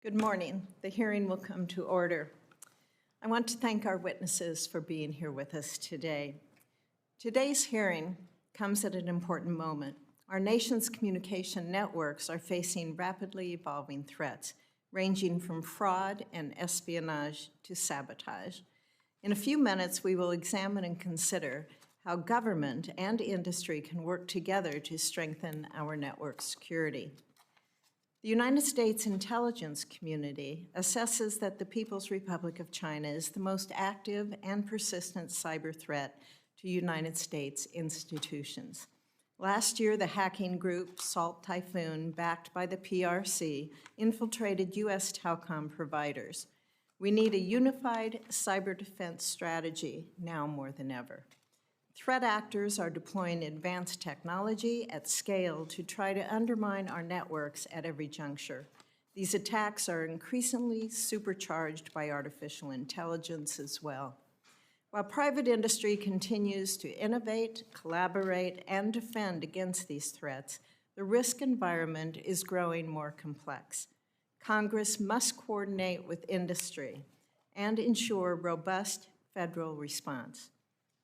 Good morning. The hearing will come to order. I want to thank our witnesses for being here with us today. Today's hearing comes at an important moment. Our nation's communication networks are facing rapidly evolving threats, ranging from fraud and espionage to sabotage. In a few minutes, we will examine and consider how government and industry can work together to strengthen our network security. The United States intelligence community assesses that the People's Republic of China is the most active and persistent cyber threat to United States institutions. Last year, the hacking group Salt Typhoon, backed by the PRC, infiltrated USTelecom providers. We need a unified cyber defense strategy now more than ever. Threat actors are deploying advanced technology at scale to try to undermine our networks at every juncture. These attacks are increasingly supercharged by artificial intelligence as well. While private industry continues to innovate, collaborate, and defend against these threats, the risk environment is growing more complex. Congress must coordinate with industry and ensure robust federal response.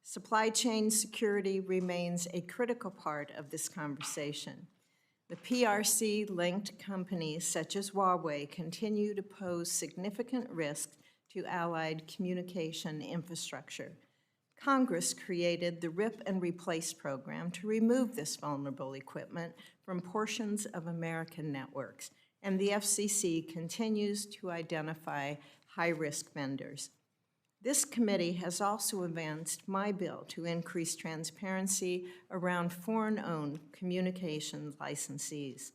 Supply chain security remains a critical part of this conversation. The PRC-linked companies such as Huawei continue to pose significant risks to allied communication infrastructure. Congress created the Rip and Replace program to remove this vulnerable equipment from portions of American networks, and the FCC continues to identify high-risk vendors. This committee has also advanced my bill to increase transparency around foreign-owned communications licensees.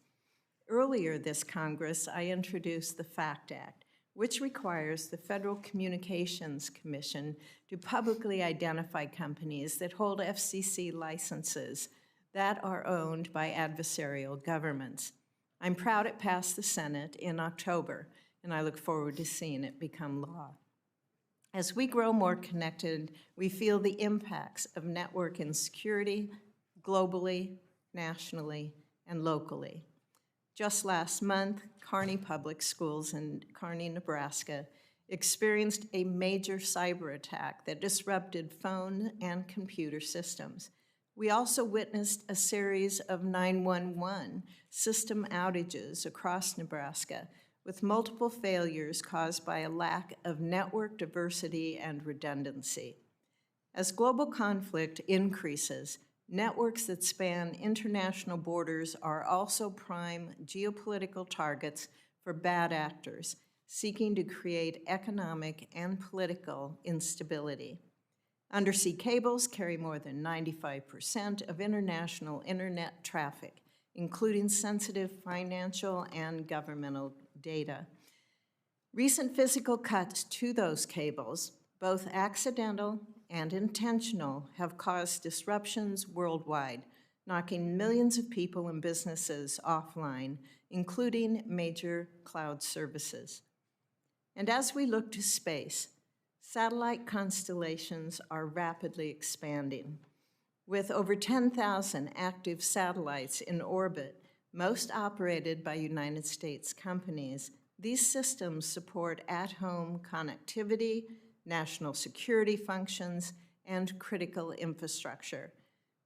Earlier this Congress, I introduced the FACT Act, which requires the Federal Communications Commission to publicly identify companies that hold FCC licenses that are owned by adversarial governments. I'm proud it passed the Senate in October, and I look forward to seeing it become law. As we grow more connected, we feel the impacts of network insecurity globally, nationally, and locally. Just last month, Kearney Public Schools in Kearney, Nebraska, experienced a major cyber attack that disrupted phone and computer systems. We also witnessed a series of 911 system outages across Nebraska, with multiple failures caused by a lack of network diversity and redundancy. As global conflict increases, networks that span international borders are also prime geopolitical targets for bad actors seeking to create economic and political instability. Undersea cables carry more than 95% of international internet traffic, including sensitive financial and governmental data. Recent physical cuts to those cables, both accidental and intentional, have caused disruptions worldwide, knocking millions of people and businesses offline, including major cloud services. And as we look to space, satellite constellations are rapidly expanding. With over 10,000 active satellites in orbit, most operated by United States companies, these systems support at-home connectivity, national security functions, and critical infrastructure.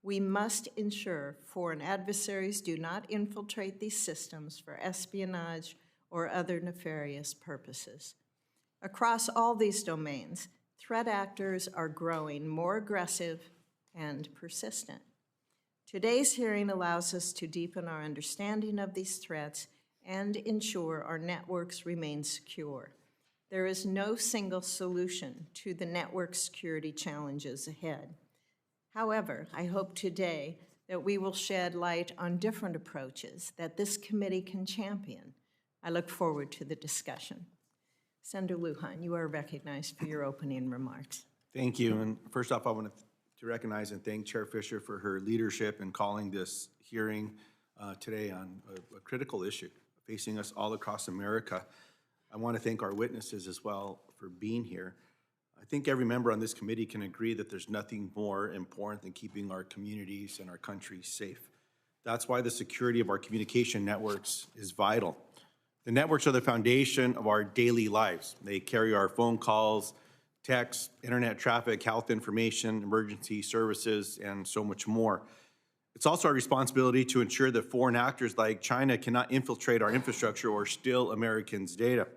We must ensure foreign adversaries do not infiltrate these systems for espionage or other nefarious purposes. Across all these domains, threat actors are growing more aggressive and persistent. Today's hearing allows us to deepen our understanding of these threats and ensure our networks remain secure. There is no single solution to the network security challenges ahead. However, I hope today that we will shed light on different approaches that this committee can champion. I look forward to the discussion. Senator Lujan, you are recognized for your opening remarks. Thank you. And first off, I want to recognize and thank Chair Fisher for her leadership in calling this hearing today on a critical issue facing us all across America. I want to thank our witnesses as well for being here. I think every member on this committee can agree that there's nothing more important than keeping our communities and our country safe. That's why the security of our communication networks is vital. The networks are the foundation of our daily lives. They carry our phone calls, texts, internet traffic, health information, emergency services, and so much more. It's also our responsibility to ensure that foreign actors like China cannot infiltrate our infrastructure or steal Americans' data.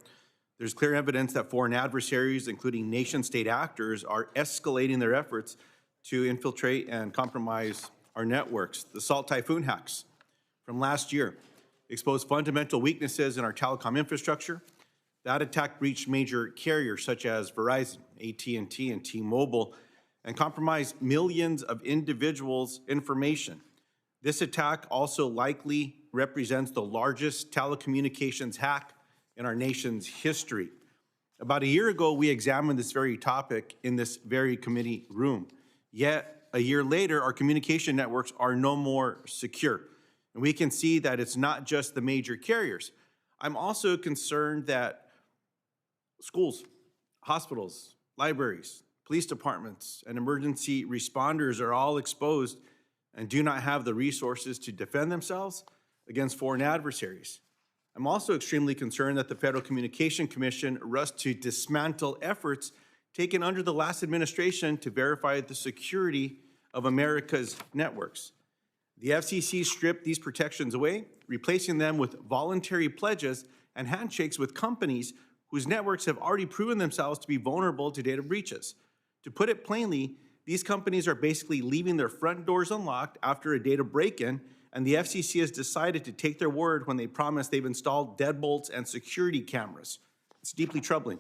There's clear evidence that foreign adversaries, including nation-state actors, are escalating their efforts to infiltrate and compromise our networks. The Salt Typhoon hacks from last year exposed fundamental weaknesses in our telecom infrastructure. That attack breached major carriers such as Verizon, AT&T, and T-Mobile, and compromised millions of individuals' information. This attack also likely represents the largest telecommunications hack in our nation's history. About a year ago, we examined this very topic in this very committee room. Yet, a year later, our communication networks are no more secure. And we can see that it's not just the major carriers. I'm also concerned that schools, hospitals, libraries, police departments, and emergency responders are all exposed and do not have the resources to defend themselves against foreign adversaries. I'm also extremely concerned that the Federal Communication Commission rushed to dismantle efforts taken under the last administration to verify the security of America's networks. The FCC stripped these protections away, replacing them with voluntary pledges and handshakes with companies whose networks have already proven themselves to be vulnerable to data breaches. To put it plainly, these companies are basically leaving their front doors unlocked after a data break-in, and the FCC has decided to take their word when they promise they've installed deadbolts and security cameras. It's deeply troubling.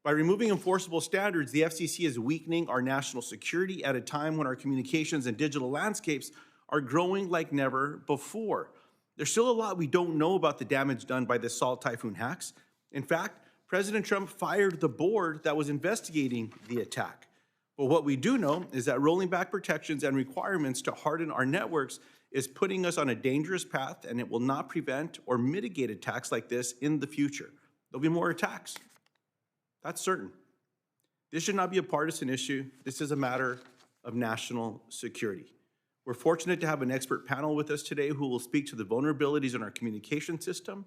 By removing enforceable standards, the FCC is weakening our national security at a time when our communications and digital landscapes are growing like never before. There's still a lot we don't know about the damage done by the Salt Typhoon hacks. In fact, President Trump fired the board that was investigating the attack. But what we do know is that rolling back protections and requirements to harden our networks is putting us on a dangerous path, and it will not prevent or mitigate attacks like this in the future. There'll be more attacks. That's certain. This should not be a partisan issue. This is a matter of national security. We're fortunate to have an expert panel with us today who will speak to the vulnerabilities in our communication system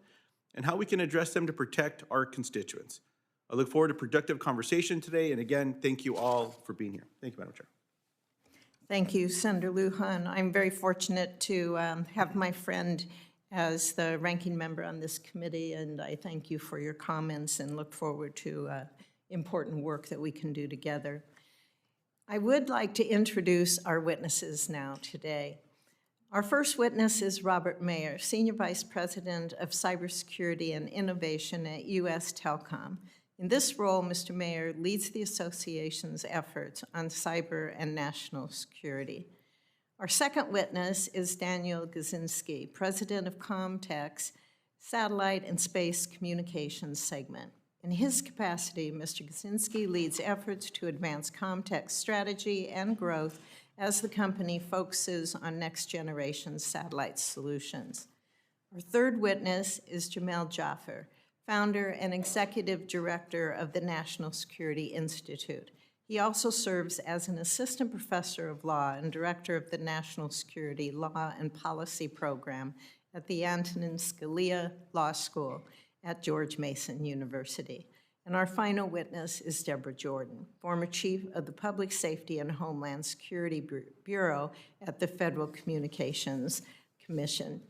and how we can address them to protect our constituents. I look forward to productive conversation today, and again, thank you all for being here. Thank you, Madam Chair. Thank you, Senator Lujan. I'm very fortunate to have my friend as the ranking member on this committee, and I thank you for your comments and look forward to important work that we can do together. I would like to introduce our witnesses now today. Our first witness is Robert Mayer, Senior Vice President of Cybersecurity and Innovation at USTelecom. In this role, Mr. Mayer leads the association's efforts on cyber and national security. Our second witness is Daniel Gizinski, President of Comtech's Satellite and Space Communications segment. In his capacity, Mr. Gizinski leads efforts to advance Comtech's strategy and growth as the company focuses on next-generation satellite solutions. Our third witness is Jamil Jaffer, founder and executive director of the National Security Institute. He also serves as an assistant professor of law and director of the National Security Law and Policy Program at the Antonin Scalia Law School at George Mason University. And our final witness is Debra Jordan, former chief of the Public Safety and Homeland Security Bureau at the Federal Communications Commission.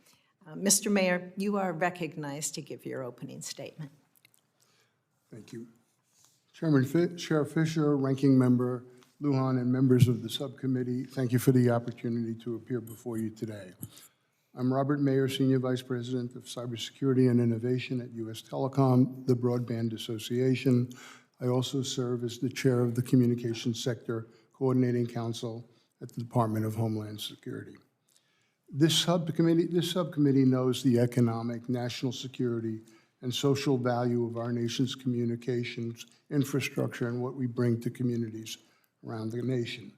Mr. Mayor, you are recognized to give your opening statement. Thank you. Chair Fisher, Ranking Member Lujan, and members of the subcommittee, thank you for the opportunity to appear before you today. I'm Robert Mayer, Senior Vice President of Cybersecurity and Innovation at USTelecom, the Broadband Association. I also serve as the chair of the Communications Sector Coordinating Council at the Department of Homeland Security. This subcommittee knows the economic, national security, and social value of our nation's communications infrastructure and what we bring to communities around the nation.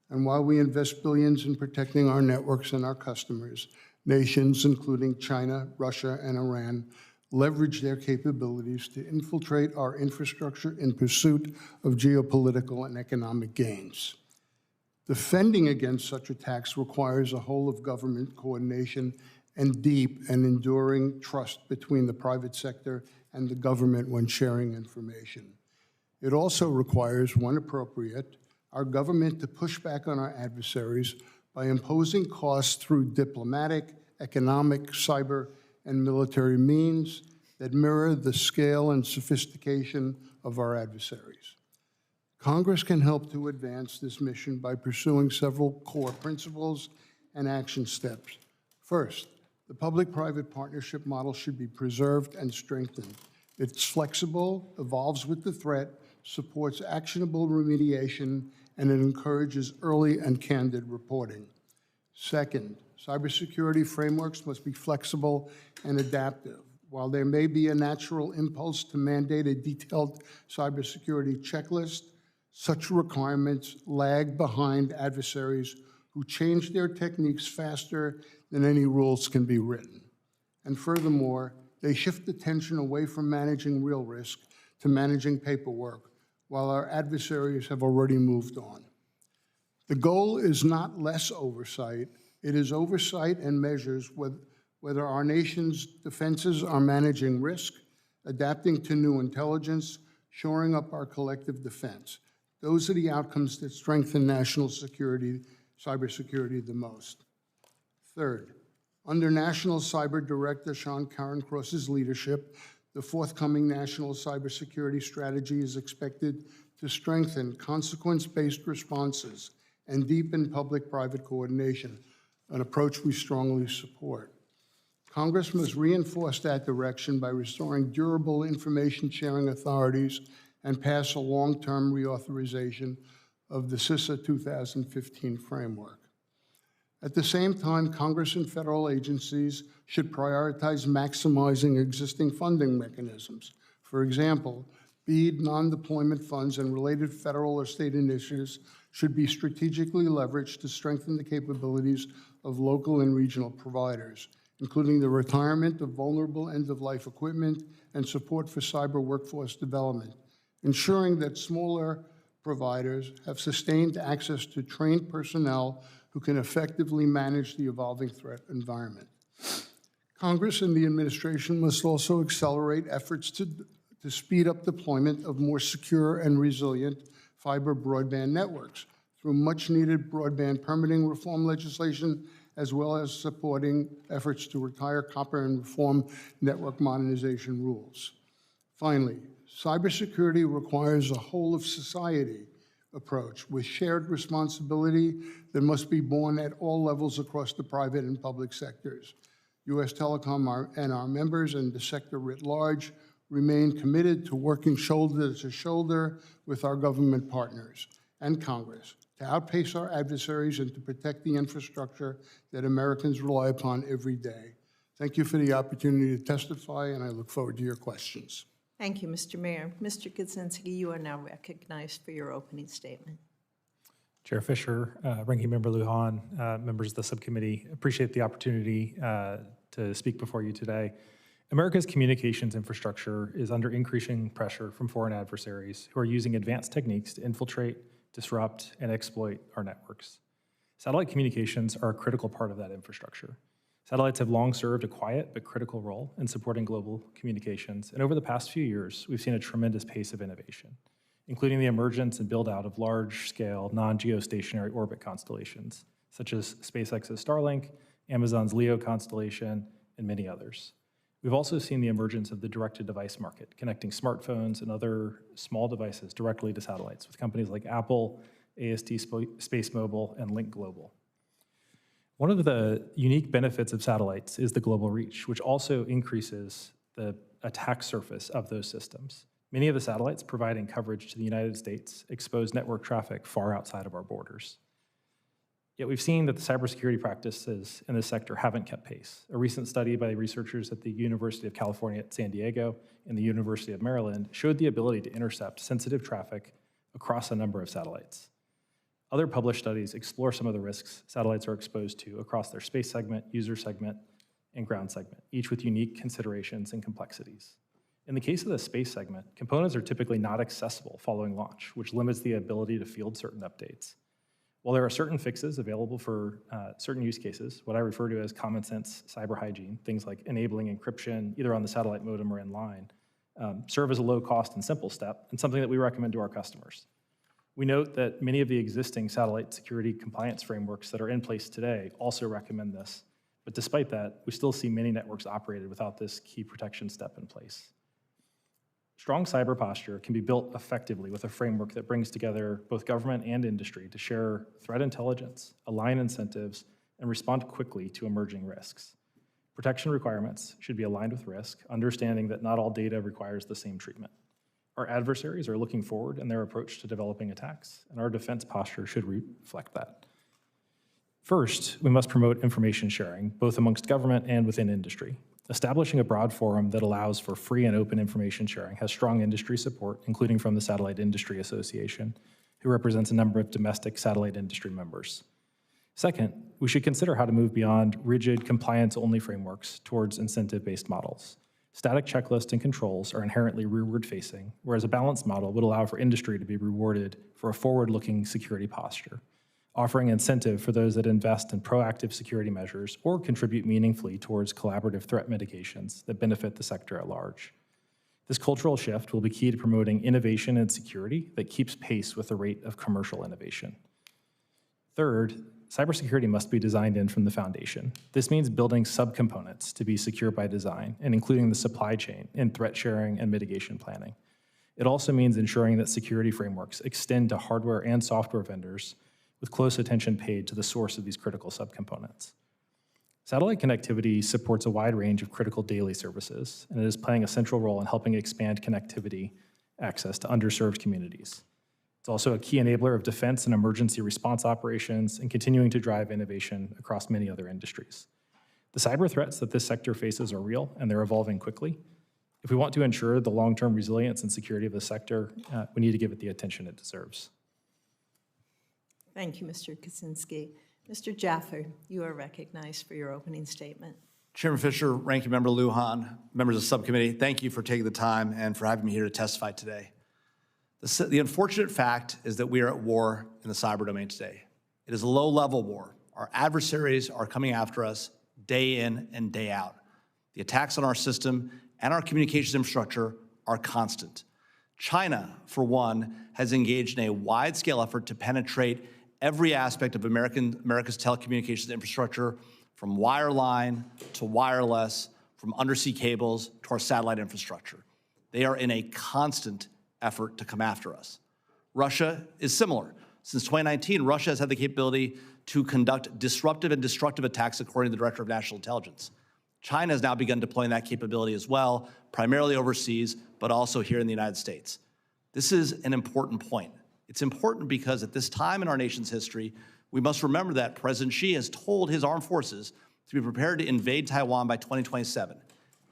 And while we invest billions in protecting our networks and our customers, nations, including China, Russia, and Iran, leverage their capabilities to infiltrate our infrastructure in pursuit of geopolitical and economic gains. Defending against such attacks requires a whole-of-government coordination and deep and enduring trust between the private sector and the government when sharing information. It also requires, when appropriate, our government to push back on our adversaries by imposing costs through diplomatic, economic, cyber, and military means that mirror the scale and sophistication of our adversaries. Congress can help to advance this mission by pursuing several core principles and action steps. First, the public-private partnership model should be preserved and strengthened. It's flexible, evolves with the threat, supports actionable remediation, and it encourages early and candid reporting. Second, cybersecurity frameworks must be flexible and adaptive. While there may be a natural impulse to mandate a detailed cybersecurity checklist, such requirements lag behind adversaries who change their techniques faster than any rules can be written. And furthermore, they shift attention away from managing real risk to managing paperwork, while our adversaries have already moved on. The goal is not less oversight, it is oversight and measures whether our nation's defenses are managing risk, adapting to new intelligence, shoring up our collective defense. Those are the outcomes that strengthen national security, cybersecurity the most. Third, under National Cyber Director Sean Carencross's leadership, the forthcoming National Cybersecurity Strategy is expected to strengthen consequence-based responses and deepen public-private coordination, an approach we strongly support. Congress must reinforce that direction by restoring durable information sharing authorities and pass a long-term reauthorization of the CISA 2015 framework. At the same time, Congress and federal agencies should prioritize maximizing existing funding mechanisms. For example, BEAD, non-deployment funds, and related federal or state initiatives should be strategically leveraged to strengthen the capabilities of local and regional providers, including the retirement of vulnerable end-of-life equipment and support for cyber workforce development, ensuring that smaller providers have sustained access to trained personnel who can effectively manage the evolving threat environment. Congress and the administration must also accelerate efforts to speed up deployment of more secure and resilient fiber broadband networks through much-needed broadband permitting reform legislation, as well as supporting efforts to retire copper and reform network modernization rules. Finally, cybersecurity requires a whole-of-society approach with shared responsibility that must be borne at all levels across the private and public sectors. USTelecom and our members and the sector writ large remain committed to working shoulder to shoulder with our government partners and Congress to outpace our adversaries and to protect the infrastructure that Americans rely upon every day. Thank you for the opportunity to testify, and I look forward to your questions. Thank you, Mr. Mayor. Mr. Gizinski, you are now recognized for your opening statement. Chair Fisher, Ranking Member Lujan, members of the subcommittee, appreciate the opportunity to speak before you today. America's communications infrastructure is under increasing pressure from foreign adversaries who are using advanced techniques to infiltrate, disrupt, and exploit our networks. Satellite communications are a critical part of that infrastructure. Satellites have long served a quiet but critical role in supporting global communications, and over the past few years, we've seen a tremendous pace of innovation, including the emergence and build-out of large-scale, non-geostationary orbit constellations, such as SpaceX's Starlink, Amazon's LEO constellation, and many others. We've also seen the emergence of the direct-to-device market, connecting smartphones and other small devices directly to satellites with companies like Apple, AST Space Mobile, and Link Global. One of the unique benefits of satellites is the global reach, which also increases the attack surface of those systems. Many of the satellites providing coverage to the United States expose network traffic far outside of our borders. Yet we've seen that the cybersecurity practices in this sector haven't kept pace. A recent study by researchers at the University of California at San Diego and the University of Maryland showed the ability to intercept sensitive traffic across a number of satellites. Other published studies explore some of the risks satellites are exposed to across their space segment, user segment, and ground segment, each with unique considerations and complexities. In the case of the space segment, components are typically not accessible following launch, which limits the ability to field certain updates. While there are certain fixes available for certain use cases, what I refer to as common sense cyber hygiene, things like enabling encryption either on the satellite modem or in line, serve as a low cost and simple step and something that we recommend to our customers. We note that many of the existing satellite security compliance frameworks that are in place today also recommend this, but despite that, we still see many networks operated without this key protection step in place. Strong cyber posture can be built effectively with a framework that brings together both government and industry to share threat intelligence, align incentives, and respond quickly to emerging risks. Protection requirements should be aligned with risk, understanding that not all data requires the same treatment. Our adversaries are looking forward in their approach to developing attacks, and our defense posture should reflect that. First, we must promote information sharing, both amongst government and within industry. Establishing a broad forum that allows for free and open information sharing has strong industry support, including from the Satellite Industry Association, who represents a number of domestic satellite industry members. Second, we should consider how to move beyond rigid compliance-only frameworks towards incentive-based models. Static checklists and controls are inherently rearward-facing, whereas a balanced model would allow for industry to be rewarded for a forward-looking security posture, offering incentive for those that invest in proactive security measures or contribute meaningfully towards collaborative threat mitigations that benefit the sector at large. This cultural shift will be key to promoting innovation and security that keeps pace with the rate of commercial innovation. Third, cybersecurity must be designed in from the foundation. This means building subcomponents to be secure by design and including the supply chain in threat sharing and mitigation planning. It also means ensuring that security frameworks extend to hardware and software vendors with close attention paid to the source of these critical subcomponents. Satellite connectivity supports a wide range of critical daily services, and it is playing a central role in helping expand connectivity access to underserved communities. It's also a key enabler of defense and emergency response operations and continuing to drive innovation across many other industries. The cyber threats that this sector faces are real and they're evolving quickly. If we want to ensure the long-term resilience and security of the sector, we need to give it the attention it deserves. Thank you, Mr. Gizinski. Mr. Jaffer, you are recognized for your opening statement. Chairman Fisher, Ranking Member Lujan, members of the subcommittee, thank you for taking the time and for having me here to testify today. The unfortunate fact is that we are at war in the cyber domain today. It is a low-level war. Our adversaries are coming after us day in and day out. The attacks on our system and our communications infrastructure are constant. China, for one, has engaged in a wide-scale effort to penetrate every aspect of America's telecommunications infrastructure, from wireline to wireless, from undersea cables to our satellite infrastructure. They are in a constant effort to come after us. Russia is similar. Since 2019, Russia has had the capability to conduct disruptive and destructive attacks according to the Director of National Intelligence. China has now begun deploying that capability as well, primarily overseas, but also here in the United States. This is an important point. It's important because at this time in our nation's history, we must remember that President Xi has told his armed forces to be prepared to invade Taiwan by 2027.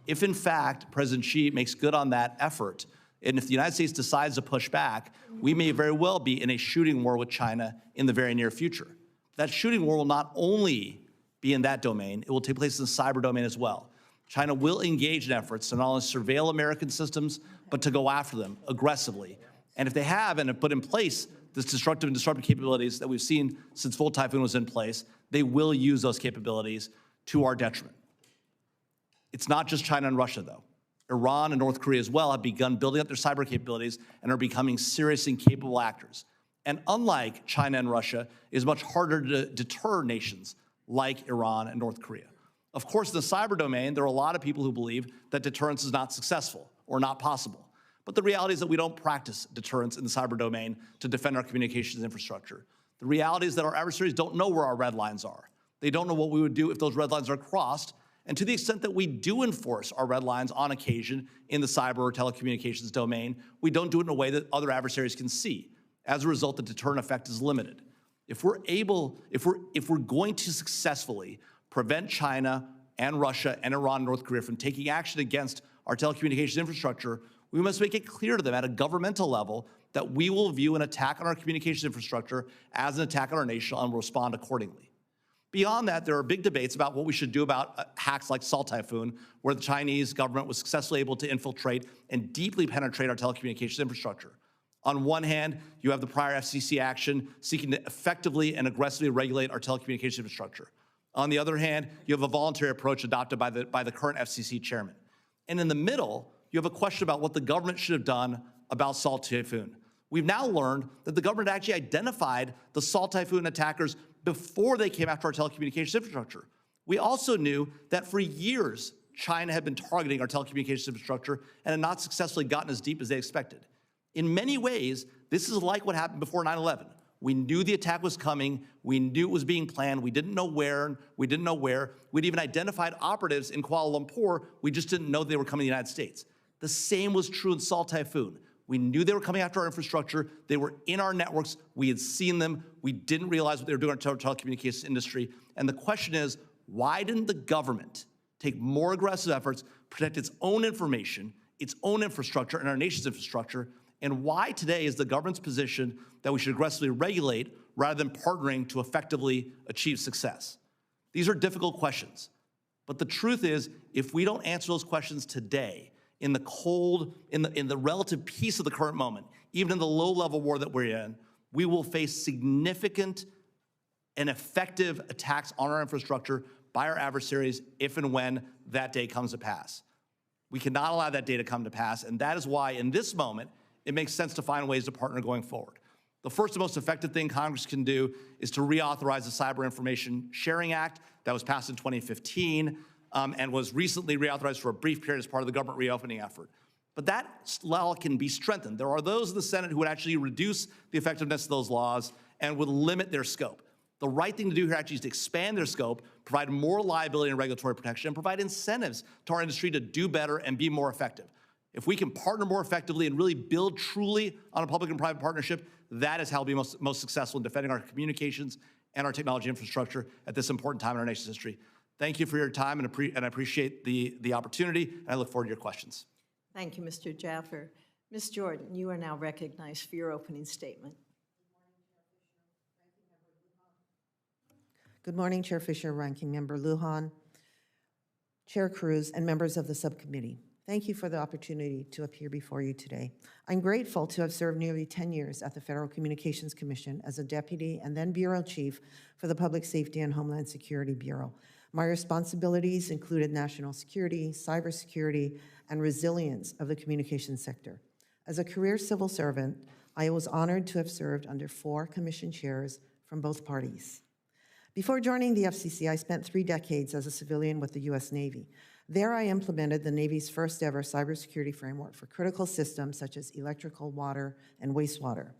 If, in fact, President Xi makes good on that effort, and if the United States decides to push back, we may very well be in a shooting war with China in the very near future. That shooting war will not only be in that domain, it will take place in the cyber domain as well. China will engage in efforts to not only surveil American systems, but to go after them aggressively. And if they have and have put in place this destructive and disruptive capabilities that we've seen since Full Typhoon was in place, they will use those capabilities to our detriment. It's not just China and Russia, though. Iran and North Korea as well have begun building up their cyber capabilities and are becoming serious and capable actors. And unlike China and Russia, it is much harder to deter nations like Iran and North Korea. Of course, in the cyber domain, there are a lot of people who believe that deterrence is not successful or not possible. But the reality is that we don't practice deterrence in the cyber domain to defend our communications infrastructure. The reality is that our adversaries don't know where our red lines are. They don't know what we would do if those red lines are crossed. And to the extent that we do enforce our red lines on occasion in the cyber or telecommunications domain, we don't do it in a way that other adversaries can see. As a result, the deterrent effect is limited. If we're going to successfully prevent China and Russia and Iran and North Korea from taking action against our telecommunications infrastructure, we must make it clear to them at a governmental level that we will view an attack on our communications infrastructure as an attack on our nation and will respond accordingly. Beyond that, there are big debates about what we should do about hacks like Salt Typhoon, where the Chinese government was successfully able to infiltrate and deeply penetrate our telecommunications infrastructure. On one hand, you have the prior FCC action seeking to effectively and aggressively regulate our telecommunications infrastructure. On the other hand, you have a voluntary approach adopted by the current FCC chairman. And in the middle, you have a question about what the government should have done about Salt Typhoon. We've now learned that the government actually identified the Salt Typhoon attackers before they came after our telecommunications infrastructure. We also knew that for years, China had been targeting our telecommunications infrastructure and had not successfully gotten as deep as they expected. In many ways, this is like what happened before 9/11. We knew the attack was coming. We knew it was being planned. We didn't know where. We'd even identified operatives in Kuala Lumpur. We just didn't know they were coming to the United States. The same was true in Salt Typhoon. We knew they were coming after our infrastructure. They were in our networks. We had seen them. We didn't realize what they were doing in our telecommunications industry. And the question is, why didn't the government take more aggressive efforts to protect its own information, its own infrastructure, and our nation's infrastructure? And why today is the government's position that we should aggressively regulate rather than partnering to effectively achieve success? These are difficult questions. But the truth is, if we don't answer those questions today, in the relative peace of the current moment, even in the low-level war that we're in, we will face significant and effective attacks on our infrastructure by our adversaries if and when that day comes to pass. We cannot allow that day to come to pass, and that is why, in this moment, it makes sense to find ways to partner going forward. The first and most effective thing Congress can do is to reauthorize the Cyber Information Sharing Act that was passed in 2015 and was recently reauthorized for a brief period as part of the government reopening effort. But that law can be strengthened. There are those in the Senate who would actually reduce the effectiveness of those laws and would limit their scope. The right thing to do here actually is to expand their scope, provide more liability and regulatory protection, and provide incentives to our industry to do better and be more effective. If we can partner more effectively and really build truly on a public and private partnership, that is how we'll be most successful in defending our communications and our technology infrastructure at this important time in our nation's history. Thank you for your time, and I appreciate the opportunity, and I look forward to your questions. Thank you, Mr. Jaffer. Ms. Jordan, you are now recognized for your opening statement. Good morning, Chair Fisher, Ranking Member Lujan, Chair Cruz, and members of the subcommittee. Thank you for the opportunity to appear before you today. I'm grateful to have served nearly 10 years at the Federal Communications Commission as a deputy and then bureau chief for the Public Safety and Homeland Security Bureau. My responsibilities included national security, cybersecurity, and resilience of the communications sector. As a career civil servant, I was honored to have served under 4 commission chairs from both parties. Before joining the FCC, I spent 3 decades as a civilian with the U.S. Navy. There I implemented the Navy's first ever cybersecurity framework for critical systems such as electrical, water, and wastewater.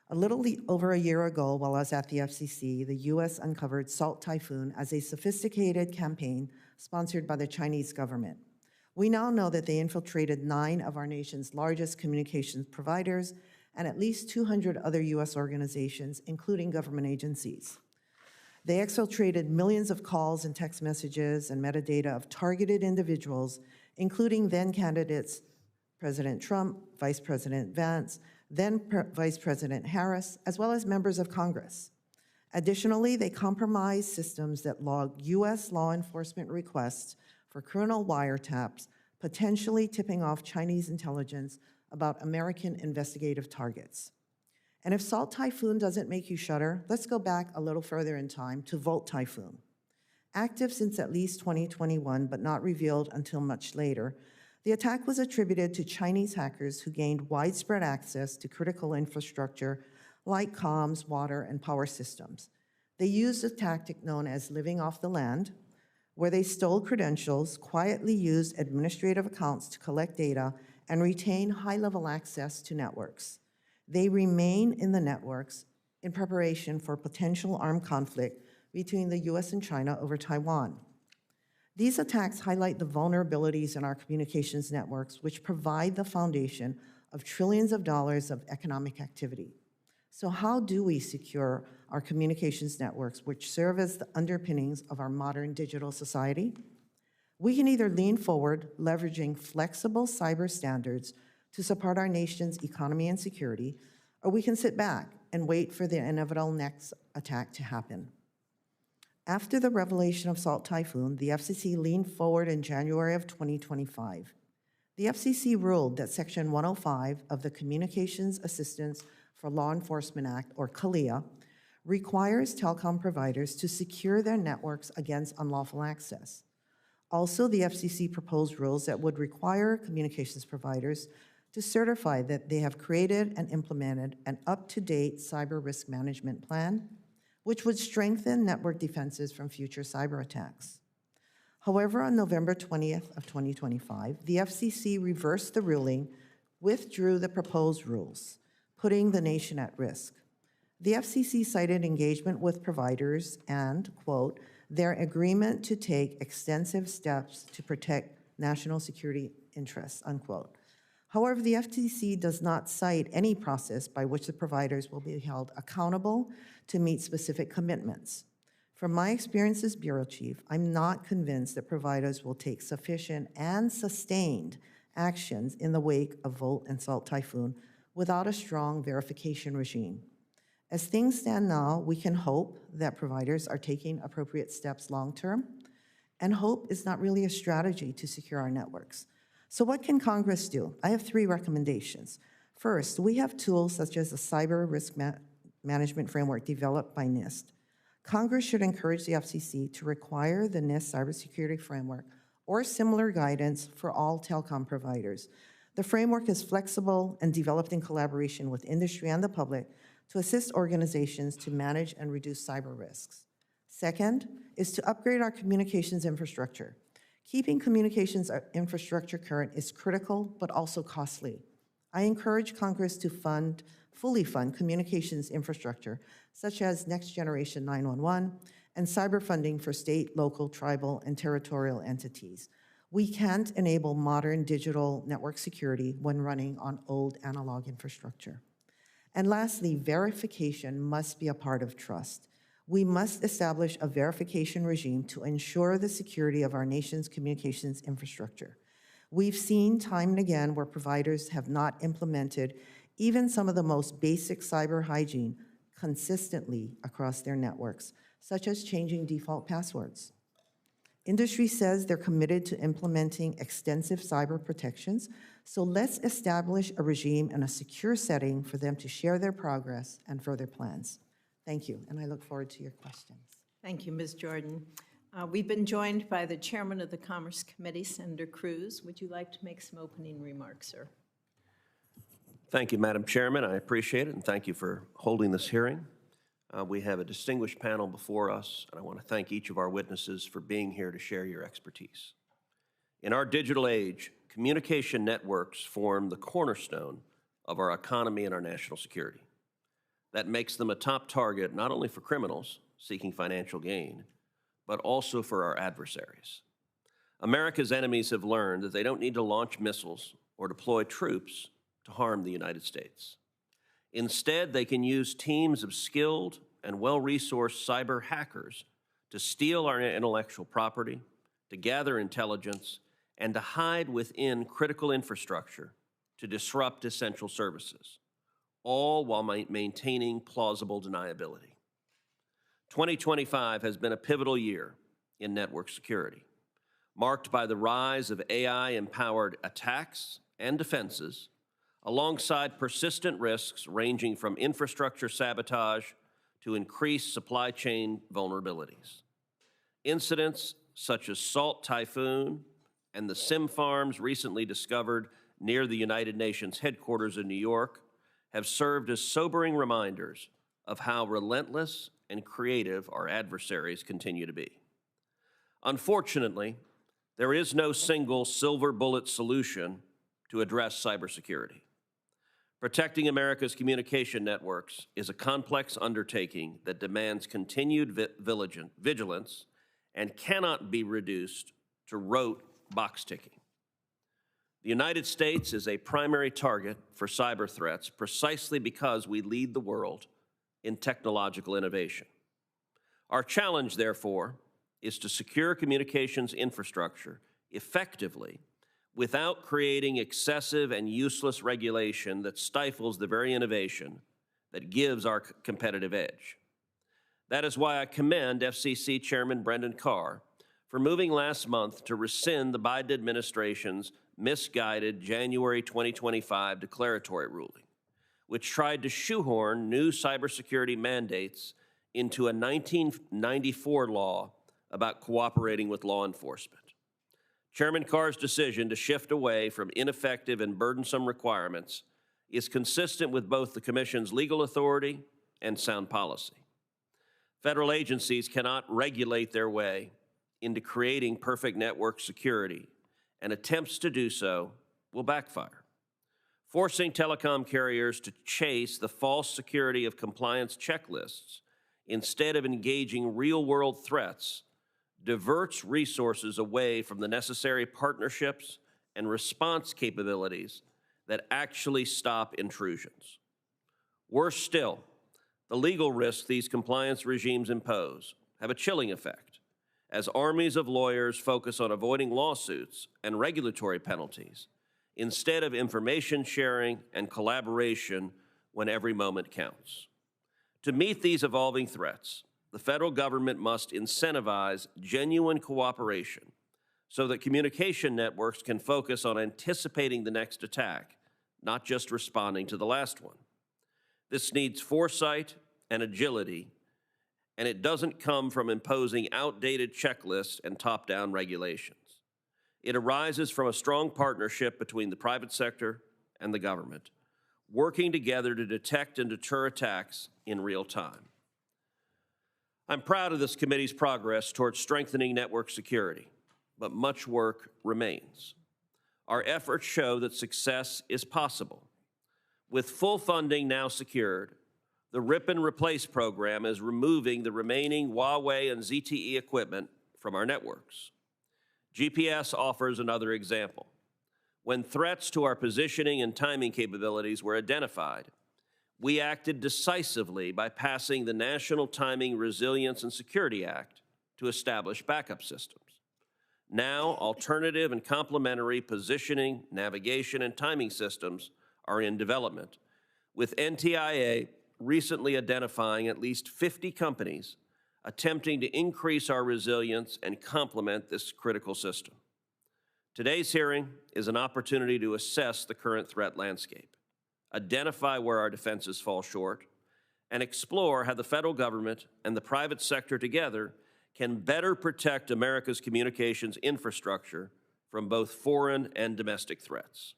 A little over a year ago, while I was at the FCC, the U.S. uncovered Salt Typhoon as a sophisticated campaign sponsored by the Chinese government. We now know that they infiltrated 9 of our nation's largest communications providers and at least 200 other U.S. organizations, including government agencies. They exfiltrated millions of calls and text messages and metadata of targeted individuals, including then candidates President Trump, Vice President Vance, then Vice President Harris, as well as members of Congress. Additionally, they compromised systems that logged U.S. law enforcement requests for criminal wiretaps, potentially tipping off Chinese intelligence about American investigative targets. And if Salt Typhoon doesn't make you shudder, let's go back a little further in time to Volt Typhoon. Active since at least 2021, but not revealed until much later, the attack was attributed to Chinese hackers who gained widespread access to critical infrastructure like comms, water, and power systems. They used a tactic known as living off the land, where they stole credentials, quietly used administrative accounts to collect data, and retain high-level access to networks. They remain in the networks in preparation for potential armed conflict between the US and China over Taiwan. These attacks highlight the vulnerabilities in our communications networks, which provide the foundation of trillions of dollars of economic activity. So how do we secure our communications networks, which serve as the underpinnings of our modern digital society? We can either lean forward, leveraging flexible cyber standards to support our nation's economy and security, or we can sit back and wait for the inevitable next attack to happen. After the revelation of Salt Typhoon, the FCC leaned forward in January of 2025. The FCC ruled that Section 105 of the Communications Assistance for Law Enforcement Act, or CALEA, requires telecom providers to secure their networks against unlawful access. Also, the FCC proposed rules that would require communications providers to certify that they have created and implemented an up-to-date cyber risk management plan, which would strengthen network defenses from future cyber attacks. However, on November 20th of 2025, the FCC reversed the ruling, withdrew the proposed rules, putting the nation at risk. The FCC cited engagement with providers and, quote, their agreement to take extensive steps to protect national security interests, unquote. However, the FCC does not cite any process by which the providers will be held accountable to meet specific commitments. From my experience as Bureau Chief, I'm not convinced that providers will take sufficient and sustained actions in the wake of Volt and Salt Typhoon without a strong verification regime. As things stand now, we can hope that providers are taking appropriate steps long-term, and hope is not really a strategy to secure our networks. So what can Congress do? I have 3 recommendations. First, we have tools such as the Cyber Risk Management Framework developed by NIST. Congress should encourage the FCC to require the NIST Cybersecurity Framework or similar guidance for all telecom providers. The framework is flexible and developed in collaboration with industry and the public to assist organizations to manage and reduce cyber risks. Second is to upgrade our communications infrastructure. Keeping communications infrastructure current is critical, but also costly. I encourage Congress to fully fund communications infrastructure, such as Next Generation 911 and cyber funding for state, local, tribal, and territorial entities. We can't enable modern digital network security when running on old analog infrastructure. And lastly, verification must be a part of trust. We must establish a verification regime to ensure the security of our nation's communications infrastructure. We've seen time and again where providers have not implemented even some of the most basic cyber hygiene consistently across their networks, such as changing default passwords. Industry says they're committed to implementing extensive cyber protections, so let's establish a regime and a secure setting for them to share their progress and further plans. Thank you, and I look forward to your questions. Thank you, Ms. Jordan. We've been joined by the Chairman of the Commerce Committee, Senator Cruz. Would you like to make some opening remarks, sir? Thank you, Madam Chairman. I appreciate it, and thank you for holding this hearing. We have a distinguished panel before us, and I want to thank each of our witnesses for being here to share your expertise. In our digital age, communication networks form the cornerstone of our economy and our national security. That makes them a top target not only for criminals seeking financial gain, but also for our adversaries. America's enemies have learned that they don't need to launch missiles or deploy troops to harm the United States. Instead, they can use teams of skilled and well-resourced cyber hackers to steal our intellectual property, to gather intelligence, and to hide within critical infrastructure to disrupt essential services, all while maintaining plausible deniability. 2025 has been a pivotal year in network security, marked by the rise of AI-empowered attacks and defenses, alongside persistent risks ranging from infrastructure sabotage to increased supply chain vulnerabilities. Incidents such as Salt Typhoon and the SIM farms recently discovered near the United Nations headquarters in New York have served as sobering reminders of how relentless and creative our adversaries continue to be. Unfortunately, there is no single silver bullet solution to address cybersecurity. Protecting America's communication networks is a complex undertaking that demands continued vigilance and cannot be reduced to rote box ticking. The United States is a primary target for cyber threats precisely because we lead the world in technological innovation. Our challenge, therefore, is to secure communications infrastructure effectively without creating excessive and useless regulation that stifles the very innovation that gives our competitive edge. That is why I commend FCC Chairman Brendan Carr for moving last month to rescind the Biden administration's misguided January 2025 declaratory ruling, which tried to shoehorn new cybersecurity mandates into a 1994 law about cooperating with law enforcement. Chairman Carr's decision to shift away from ineffective and burdensome requirements is consistent with both the Commission's legal authority and sound policy. Federal agencies cannot regulate their way into creating perfect network security, and attempts to do so will backfire. Forcing telecom carriers to chase the false security of compliance checklists instead of engaging real-world threats diverts resources away from the necessary partnerships and response capabilities that actually stop intrusions. Worse still, the legal risks these compliance regimes impose have a chilling effect, as armies of lawyers focus on avoiding lawsuits and regulatory penalties instead of information sharing and collaboration when every moment counts. To meet these evolving threats, the federal government must incentivize genuine cooperation so that communication networks can focus on anticipating the next attack, not just responding to the last one. This needs foresight and agility, and it doesn't come from imposing outdated checklists and top-down regulations. It arises from a strong partnership between the private sector and the government, working together to detect and deter attacks in real time. I'm proud of this committee's progress towards strengthening network security, but much work remains. Our efforts show that success is possible. With full funding now secured, the Rip and Replace program is removing the remaining Huawei and ZTE equipment from our networks. GPS offers another example. When threats to our positioning and timing capabilities were identified, we acted decisively by passing the National Timing, Resilience, and Security Act to establish backup systems. Now, alternative and complementary positioning, navigation, and timing systems are in development, with NTIA recently identifying at least 50 companies attempting to increase our resilience and complement this critical system. Today's hearing is an opportunity to assess the current threat landscape, identify where our defenses fall short, and explore how the federal government and the private sector together can better protect America's communications infrastructure from both foreign and domestic threats.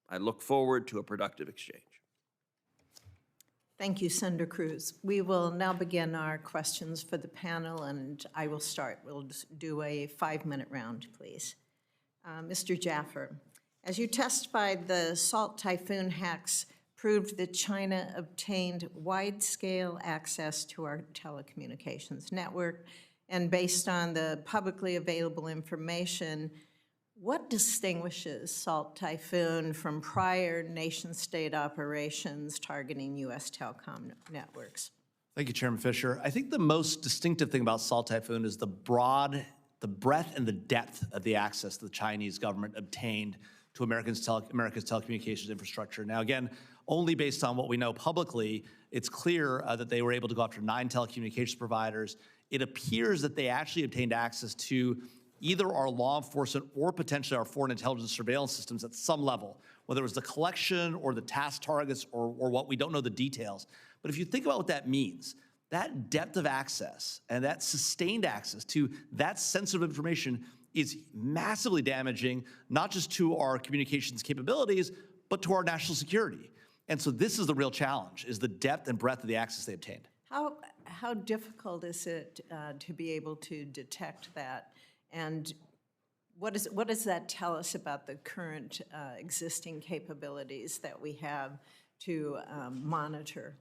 I look forward to a productive exchange. Thank you, Senator Cruz. We will now begin our questions for the panel, and I will start. We'll just do a 5-minute round, please. Mr. Jaffer, as you testified, the Salt Typhoon hacks proved that China obtained wide-scale access to our telecommunications network, and based on the publicly available information, what distinguishes Salt Typhoon from prior nation-state operations targeting USTelecom networks? Thank you, Chairman Fisher. I think the most distinctive thing about Salt Typhoon is the breadth and the depth of the access the Chinese government obtained to America's telecommunications infrastructure. Now, again, only based on what we know publicly, it's clear that they were able to go after 9 telecommunications providers. It appears that they actually obtained access to either our law enforcement or potentially our foreign intelligence surveillance systems at some level, whether it was the collection or the task targets or what, we don't know the details. But if you think about what that means, that depth of access and that sustained access to that sensitive information is massively damaging, not just to our communications capabilities, but to our national security. And so this is the real challenge, is the depth and breadth of the access they obtained. How difficult is it to be able to detect that? And what does that tell us about the current existing capabilities that we have to monitor?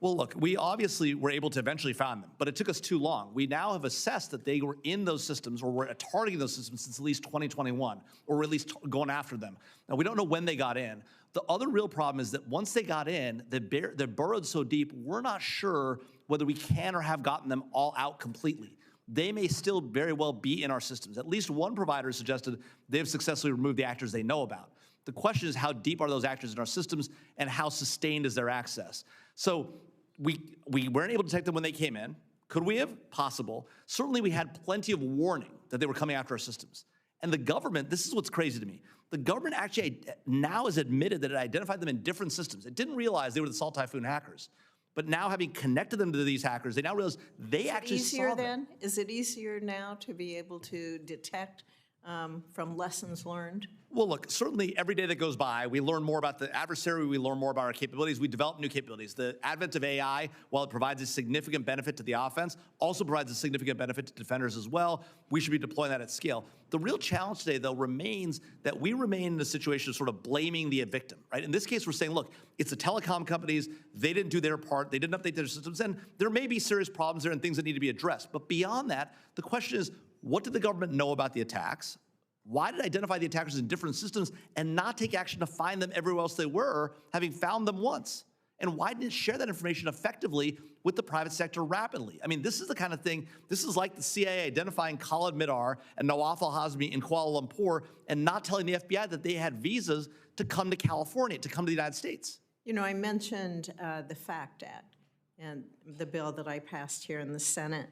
Well, look, we obviously were able to eventually find them, but it took us too long. We now have assessed that they were in those systems or were targeting those systems since at least 2021, or at least going after them. Now, we don't know when they got in. The other real problem is that once they got in, they burrowed so deep, we're not sure whether we can or have gotten them all out completely. They may still very well be in our systems. At least one provider suggested they've successfully removed the actors they know about. The question is, how deep are those actors in our systems and how sustained is their access? So we weren't able to detect them when they came in. Could we have? Possible. Certainly we had plenty of warning that they were coming after our systems. And the government, this is what's crazy to me, The government actually now has admitted that it identified them in different systems. It didn't realize they were the Salt Typhoon hackers. But now, having connected them to these hackers, they now realize they actually Easier saw them. then? Is it easier now to be able to detect from lessons learned? Well, look, certainly every day that goes by, we learn more about the adversary, we learn more about our capabilities, we develop new capabilities. The advent of AI, while it provides a significant benefit to the offense, also provides a significant benefit to defenders as well. We should be deploying that at scale. The real challenge today, though, remains that we remain in a situation of sort of blaming the victim, right? In this case, we're saying, look, it's the telecom companies, they didn't do their part, they didn't update their systems, and there may be serious problems there and things that need to be addressed. But beyond that, the question is, what did the government know about the attacks? Why did it identify the attackers in different systems and not take action to find them everywhere else they were, having found them once? And why didn't it share that information effectively with the private sector rapidly? I mean, this is the kind of thing, this is like the CIA identifying Khalid Mihdhar and Nawaf al-Hazmi in Kuala Lumpur and not telling the FBI that they had visas to come to California, to come to the United States. You know, I mentioned the FACT Act and the bill that I passed here in the Senate.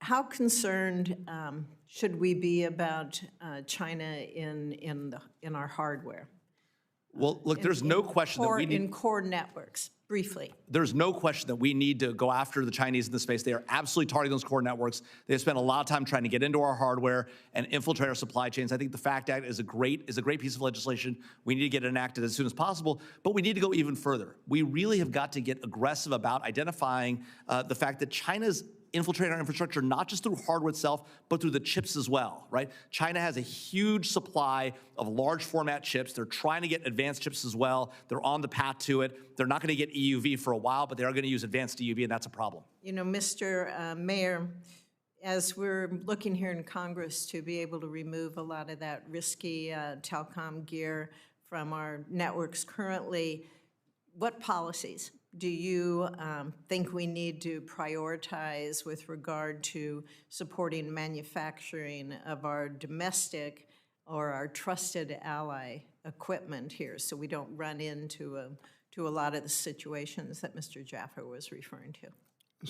How concerned should we be about China in our hardware? Well, look, there's no question that we need... In core networks, briefly. There's no question that we need to go after the Chinese in this space. They are absolutely targeting those core networks. They've spent a lot of time trying to get into our hardware and infiltrate our supply chains. I think the FACT Act is a great piece of legislation. We need to get it enacted as soon as possible, but we need to go even further. We really have got to get aggressive about identifying the fact that China's infiltrate our infrastructure, not just through hardware itself, but through the chips as well, right? China has a huge supply of large format chips. They're trying to get advanced chips as well. They're on the path to it. They're not going to get EUV for a while, but they are going to use advanced EUV, and that's a problem. You know, Mr. Mayor, as we're looking here in Congress to be able to remove a lot of that risky telecom gear from our networks currently, what policies do you think we need to prioritize with regard to supporting manufacturing of our domestic or our trusted ally equipment here so we don't run into a lot of the situations that Mr. Jaffer was referring to?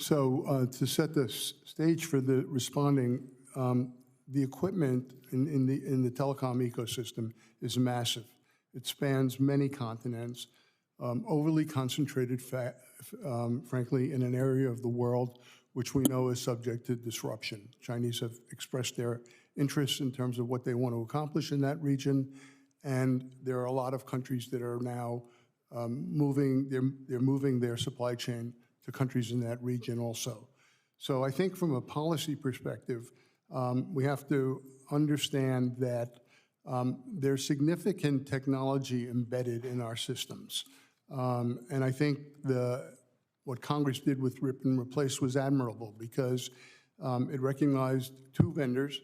So to set the stage for the responding, the equipment in the telecom ecosystem is massive. It spans many continents. Overly concentrated, frankly, in an area of the world which we know is subject to disruption. Chinese have expressed their interests in terms of what they want to accomplish in that region, and there are a lot of countries that are now moving their supply chain to countries in that region also. So I think from a policy perspective, we have to understand that there's significant technology embedded in our systems. And I think what Congress did with RIP and Replace was admirable because it recognized two vendors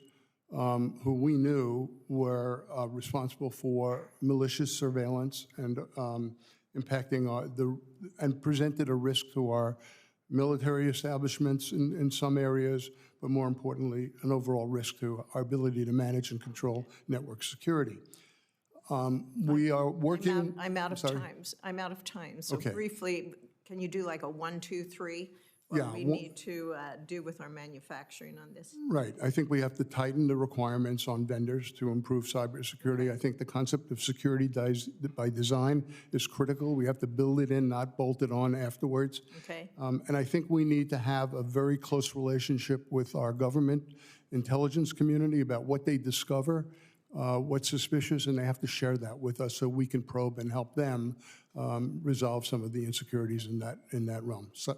who we knew were responsible for malicious surveillance and impacting and presented a risk to our military establishments in some areas, but more importantly, an overall risk to our ability to manage and control network security. We are working. I'm out of time. So Okay. briefly, can you do like a 1, 2, 3? What Yeah, we need to do with our manufacturing on this? Right. I think we have to tighten the requirements on vendors to improve cybersecurity. I think the concept of security by design is critical. We have to build it in, not bolt it on afterwards. Okay. And I think we need to have a very close relationship with our government intelligence community about what they discover, what's suspicious, and they have to share that with us so we can probe and help them resolve some of the insecurities in that realm. So,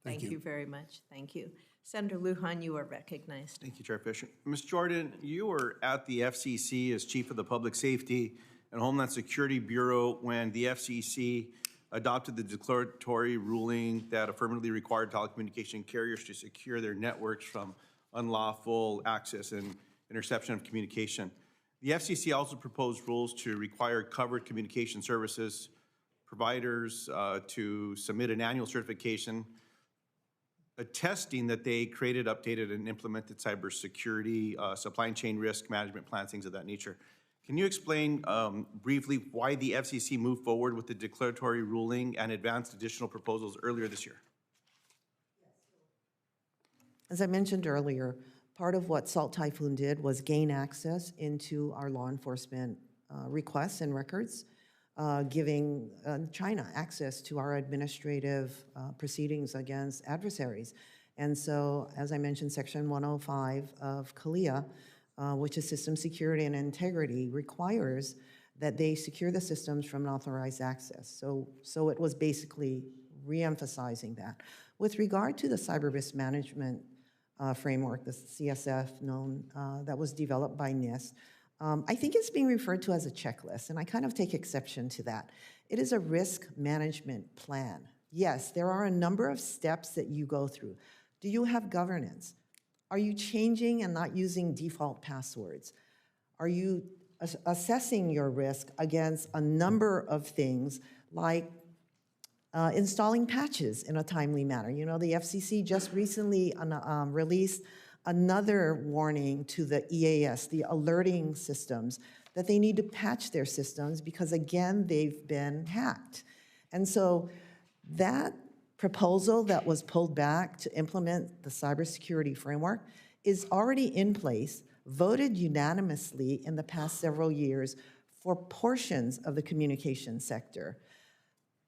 thank you. Thank you very much. Thank you. Senator Lujan, you are recognized. Thank you, Chair Fisher. Ms. Jordan, you were at the FCC as Chief of the Public Safety and Homeland Security Bureau when the FCC adopted the declaratory ruling that affirmatively required telecommunication carriers to secure their networks from unlawful access and interception of communication. The FCC also proposed rules to require covered communication services providers to submit an annual certification attesting that they created, updated, and implemented cybersecurity, supply chain risk management plans, things of that nature. Can you explain briefly why the FCC moved forward with the declaratory ruling and advanced additional proposals earlier this year? As I mentioned earlier, part of what Salt Typhoon did was gain access into our law enforcement requests and records, giving China access to our administrative proceedings against adversaries. And so, as I mentioned, Section 105 of Scalia, which is System Security and Integrity, requires that they secure the systems from unauthorized access. So it was basically re-emphasizing that. With regard to the cyber risk management framework, the CSF that was developed by NIST, I think it's being referred to as a checklist, and I kind of take exception to that. It is a risk management plan. Yes, there are a number of steps that you go through. Do you have governance? Are you changing and not using default passwords? Are you assessing your risk against a number of things like installing patches in a timely manner? You know, the FCC just recently released another warning to the EAS, the alerting systems, that they need to patch their systems because, again, they've been hacked. And so that proposal that was pulled back to implement the cybersecurity framework is already in place, voted unanimously in the past several years for portions of the communication sector.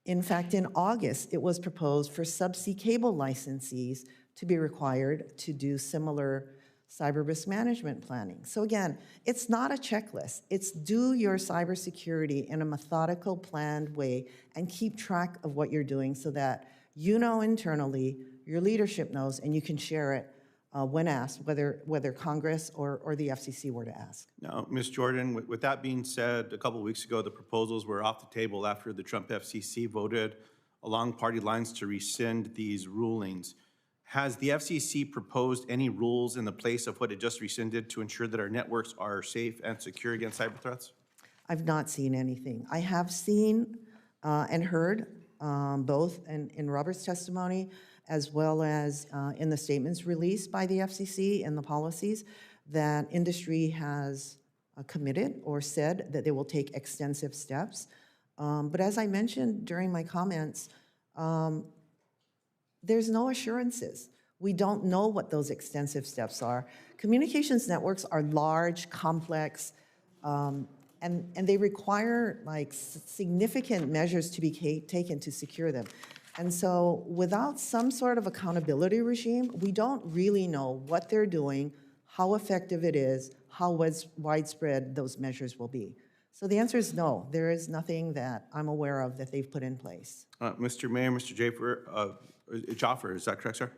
In fact, in August, it was proposed for subsea cable licensees to be required to do similar cyber risk management planning. So again, it's not a checklist. It's do your cybersecurity in a methodical, planned way and keep track of what you're doing so that you know internally, your leadership knows, and you can share it when asked, whether Congress or the FCC were to ask. Now, Ms. Jordan, with that being said, a couple of weeks ago, the proposals were off the table after the Trump FCC voted along party lines to rescind these rulings. Has the FCC proposed any rules in the place of what it just rescinded to ensure that our networks are safe and secure against cyber threats? I've not seen anything. I have seen and heard both in Robert's testimony as well as in the statements released by the FCC and the policies that industry has committed or said that they will take extensive steps. But as I mentioned during my comments, there's no assurances. We don't know what those extensive steps are. Communications networks are large, complex, and they require like significant measures to be taken to secure them. And so without some sort of accountability regime, we don't really know what they're doing, how effective it is, how widespread those measures will be. So the answer is no. There is nothing that I'm aware of that they've put in place. Mr. Mayor, Mr. Jaffer, is that correct, sir?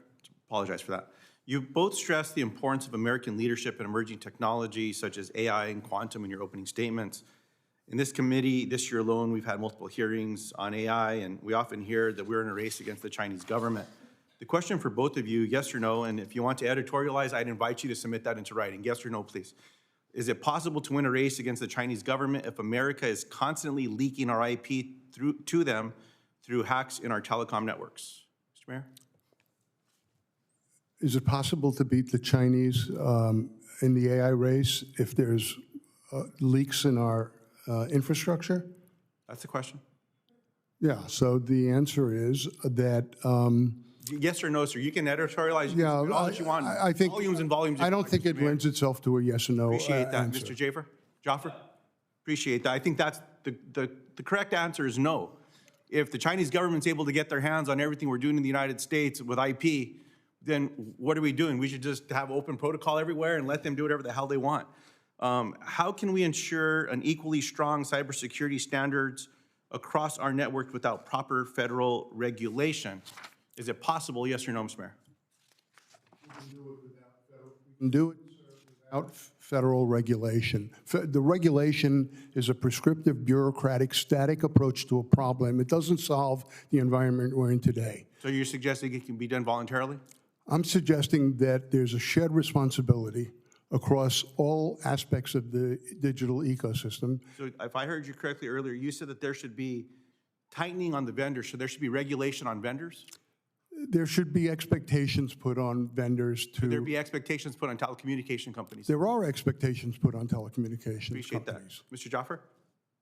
Apologize for that. You both stressed the importance of American leadership in emerging technology such as AI and quantum in your opening statements. In this committee, this year alone, we've had multiple hearings on AI, and we often hear that we're in a race against the Chinese government. The question for both of you, yes or no, and if you want to editorialize, I'd invite you to submit that into writing. Yes or no, please. Is it possible to win a race against the Chinese government if America is constantly leaking our IP to them through hacks in our telecom networks? Mr. Mayor? Is it possible to beat the Chinese in the AI race if there's leaks in our infrastructure? That's the question. Yeah, so the answer is that yes or no, sir. You can editorialize. yeah, all that you want. I think volumes and volumes. I don't think it lends itself to a yes or no Appreciate that, answer. Mr. Jaffer. Appreciate that. I think that's the correct answer is no. If the Chinese government's able to get their hands on everything we're doing in the United States with IP, then what are we doing? We should just have open protocol everywhere and let them do whatever the hell they want. How can we ensure an equally strong cybersecurity standards across our network without proper federal regulation? Is it possible, yes or no, Mr. Mayor? We can do it without federal regulation. The regulation is a prescriptive, bureaucratic, static approach to a problem. It doesn't solve the environment we're in today. So you're suggesting it can be done voluntarily? I'm suggesting that there's a shared responsibility across all aspects of the digital ecosystem. So if I heard you correctly earlier, you said that there should be tightening on the vendors, so there should be regulation on vendors? There should be expectations put on vendors to... Should there be expectations put on telecommunication companies? There are expectations put on telecommunications Appreciate companies. that. Mr. Jaffer?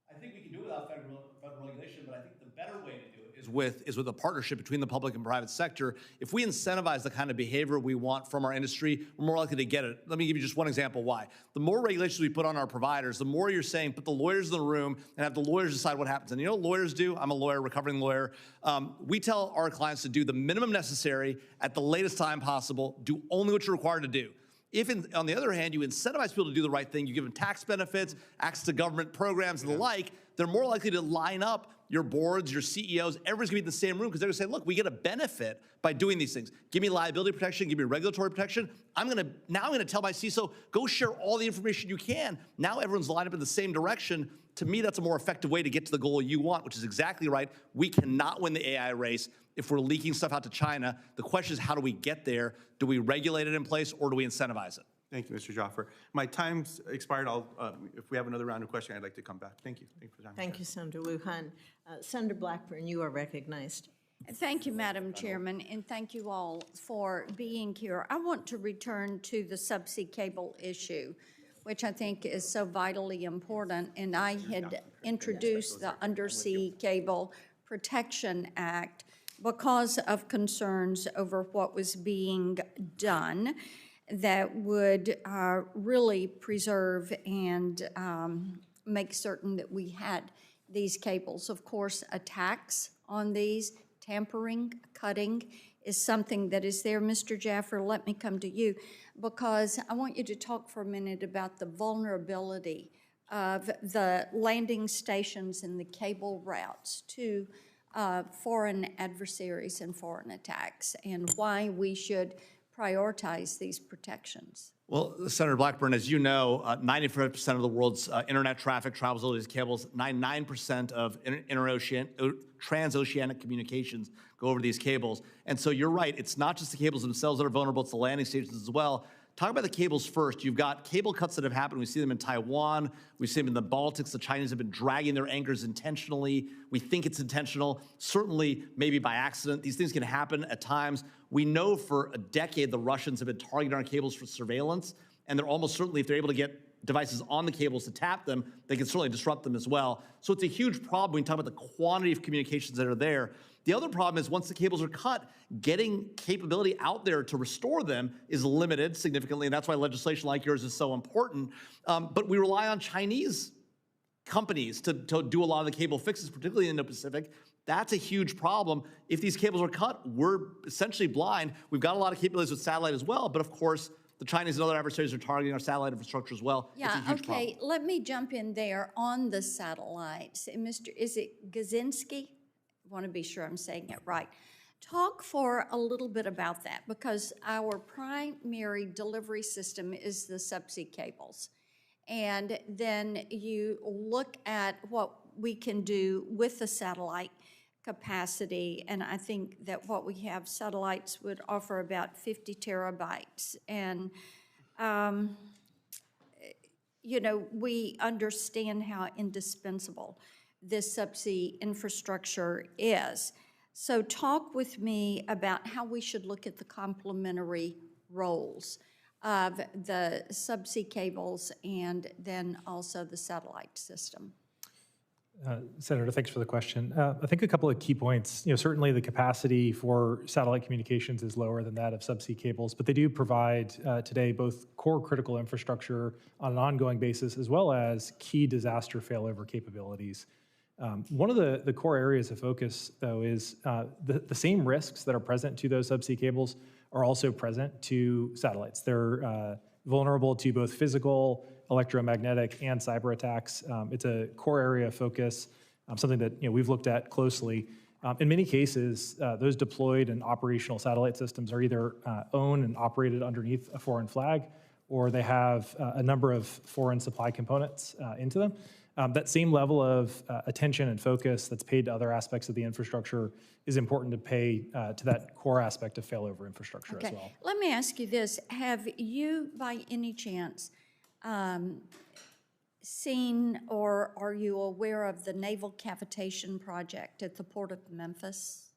I think we can do it without federal regulation, but I think the better way to do it is with a partnership between the public and private sector. If we incentivize the kind of behavior we want from our industry, we're more likely to get it. Let me give you just one example why. The more regulations we put on our providers, the more you're saying put the lawyers in the room and have the lawyers decide what happens. And you know what lawyers do? I'm a lawyer, recovering lawyer. We tell our clients to do the minimum necessary at the latest time possible, do only what you're required to do. If, on the other hand, you incentivize people to do the right thing, you give them tax benefits, access to government programs and the like, they're more likely to line up your boards, your CEOs, everyone's gonna be in the same room because they're gonna say, look, we get a benefit by doing these things. Give me liability protection, give me regulatory protection. Now I'm gonna tell my CISO, go share all the information you can. Now everyone's lined up in the same direction. To me, that's a more effective way to get to the goal you want, which is exactly right. We cannot win the AI race if we're leaking stuff out to China. The question is, how do we get there? Do we regulate it in place or do we incentivize it? Thank you, Mr. Jaffer. My time's expired. If we have another round of questioning, I'd like to come back. Thank you. Thank you for the time. Thank you, Senator Lujan. Senator Blackburn, you are recognized. Thank you, Madam Chairman, and thank you all for being here. I want to return to the subsea cable issue, which I think is so vitally important, and I had introduced the Undersea Cable Protection Act because of concerns over what was being done that would really preserve and make certain that we had these cables. Of course, attacks on these, tampering, cutting, is something that is there. Mr. Jaffer, let me come to you because I want you to talk for a minute about the vulnerability of the landing stations and the cable routes to foreign adversaries and foreign attacks and why we should prioritize these protections. Well, Senator Blackburn, as you know, 95% of the world's internet traffic travels over these cables. 99% of transoceanic communications go over these cables. And so you're right, it's not just the cables themselves that are vulnerable, it's the landing stations as well. Talk about the cables first. You've got cable cuts that have happened. We see them in Taiwan. We see them in the Baltics. The Chinese have been dragging their anchors intentionally. We think it's intentional, certainly maybe by accident. These things can happen at times. We know for a decade the Russians have been targeting our cables for surveillance, and they're almost certainly, if they're able to get devices on the cables to tap them, they can certainly disrupt them as well. So it's a huge problem when you talk about the quantity of communications that are there. The other problem is once the cables are cut, getting capability out there to restore them is limited significantly, and that's why legislation like yours is so important. But we rely on Chinese companies to do a lot of the cable fixes, particularly in the Pacific. That's a huge problem. If these cables are cut, we're essentially blind. We've got a lot of capabilities with satellite as well, but of course, the Chinese and other adversaries are targeting our satellite infrastructure as well. Yeah, it's a huge okay, problem. let me jump in there on the satellites. Is it Gizinski? I want to be sure I'm saying it right. Talk for a little bit about that because our primary delivery system is the subsea cables. And then you look at what we can do with the satellite capacity, and I think that what we have, satellites would offer about 50 terabytes. And, you know, we understand how indispensable this subsea infrastructure is. So talk with me about how we should look at the complementary roles of the subsea cables and then also the satellite system. Senator, thanks for the question. I think a couple of key points. You know, certainly the capacity for satellite communications is lower than that of subsea cables, but they do provide today both core critical infrastructure on an ongoing basis as well as key disaster failover capabilities. One of the core areas of focus, though, is the same risks that are present to those subsea cables are also present to satellites. They're vulnerable to both physical, electromagnetic, and cyber attacks. It's a core area of focus, something that we've looked at closely. In many cases, those deployed and operational satellite systems are either owned and operated underneath a foreign flag, or they have a number of foreign supply components into them. That same level of attention and focus that's paid to other aspects of the infrastructure is important to pay to that core aspect of failover infrastructure as well. Let me ask you this. Have you, by any chance, seen or are you aware of the Naval Cavitation Project at the Port of Memphis?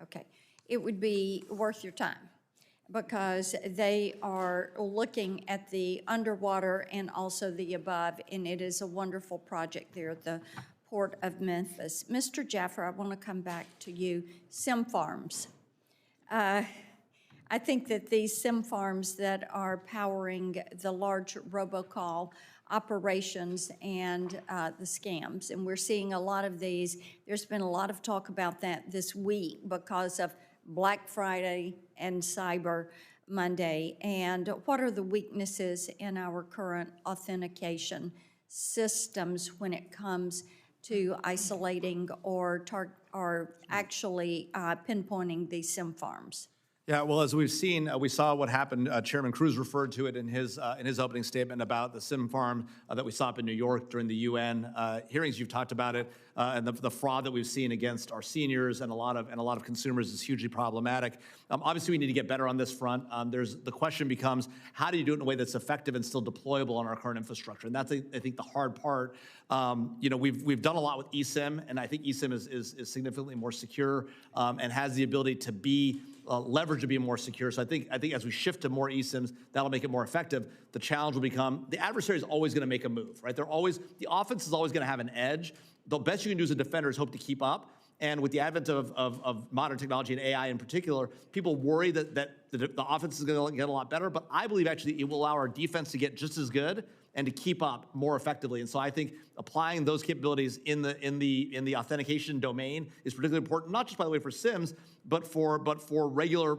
Okay. It would be worth your time because they are looking at the underwater and also the above, and it is a wonderful project there at the Port of Memphis. Mr. Jaffer, I want to come back to you. SIM farms. I think that these SIM farms that are powering the large robocall operations and the scams, and we're seeing a lot of these. There's been a lot of talk about that this week because of Black Friday and Cyber Monday. And what are the weaknesses in our current authentication systems when it comes to isolating or actually pinpointing these SIM farms? Yeah, well, as we've seen, we saw what happened. Chairman Cruz referred to it in his opening statement about the SIM farm that we saw up in New York during the UN hearings. You've talked about it, and the fraud that we've seen against our seniors and a lot of consumers is hugely problematic. Obviously, we need to get better on this front. The question becomes, how do you do it in a way that's effective and still deployable on our current infrastructure? And that's, I think, the hard part. We've done a lot with eSIM, and I think eSIM is significantly more secure and has the ability to be leverage to be more secure. So I think as we shift to more eSIMs, that'll make it more effective. The challenge will become the adversary is always going to make a move, right? The offense is always going to have an edge. The best you can do as a defender is hope to keep up. And with the advent of modern technology and AI in particular, people worry that the offense is going to get a lot better. But I believe actually it will allow our defense to get just as good and to keep up more effectively. And so I think applying those capabilities in the authentication domain is particularly important, not just by the way for SIMs, but for regular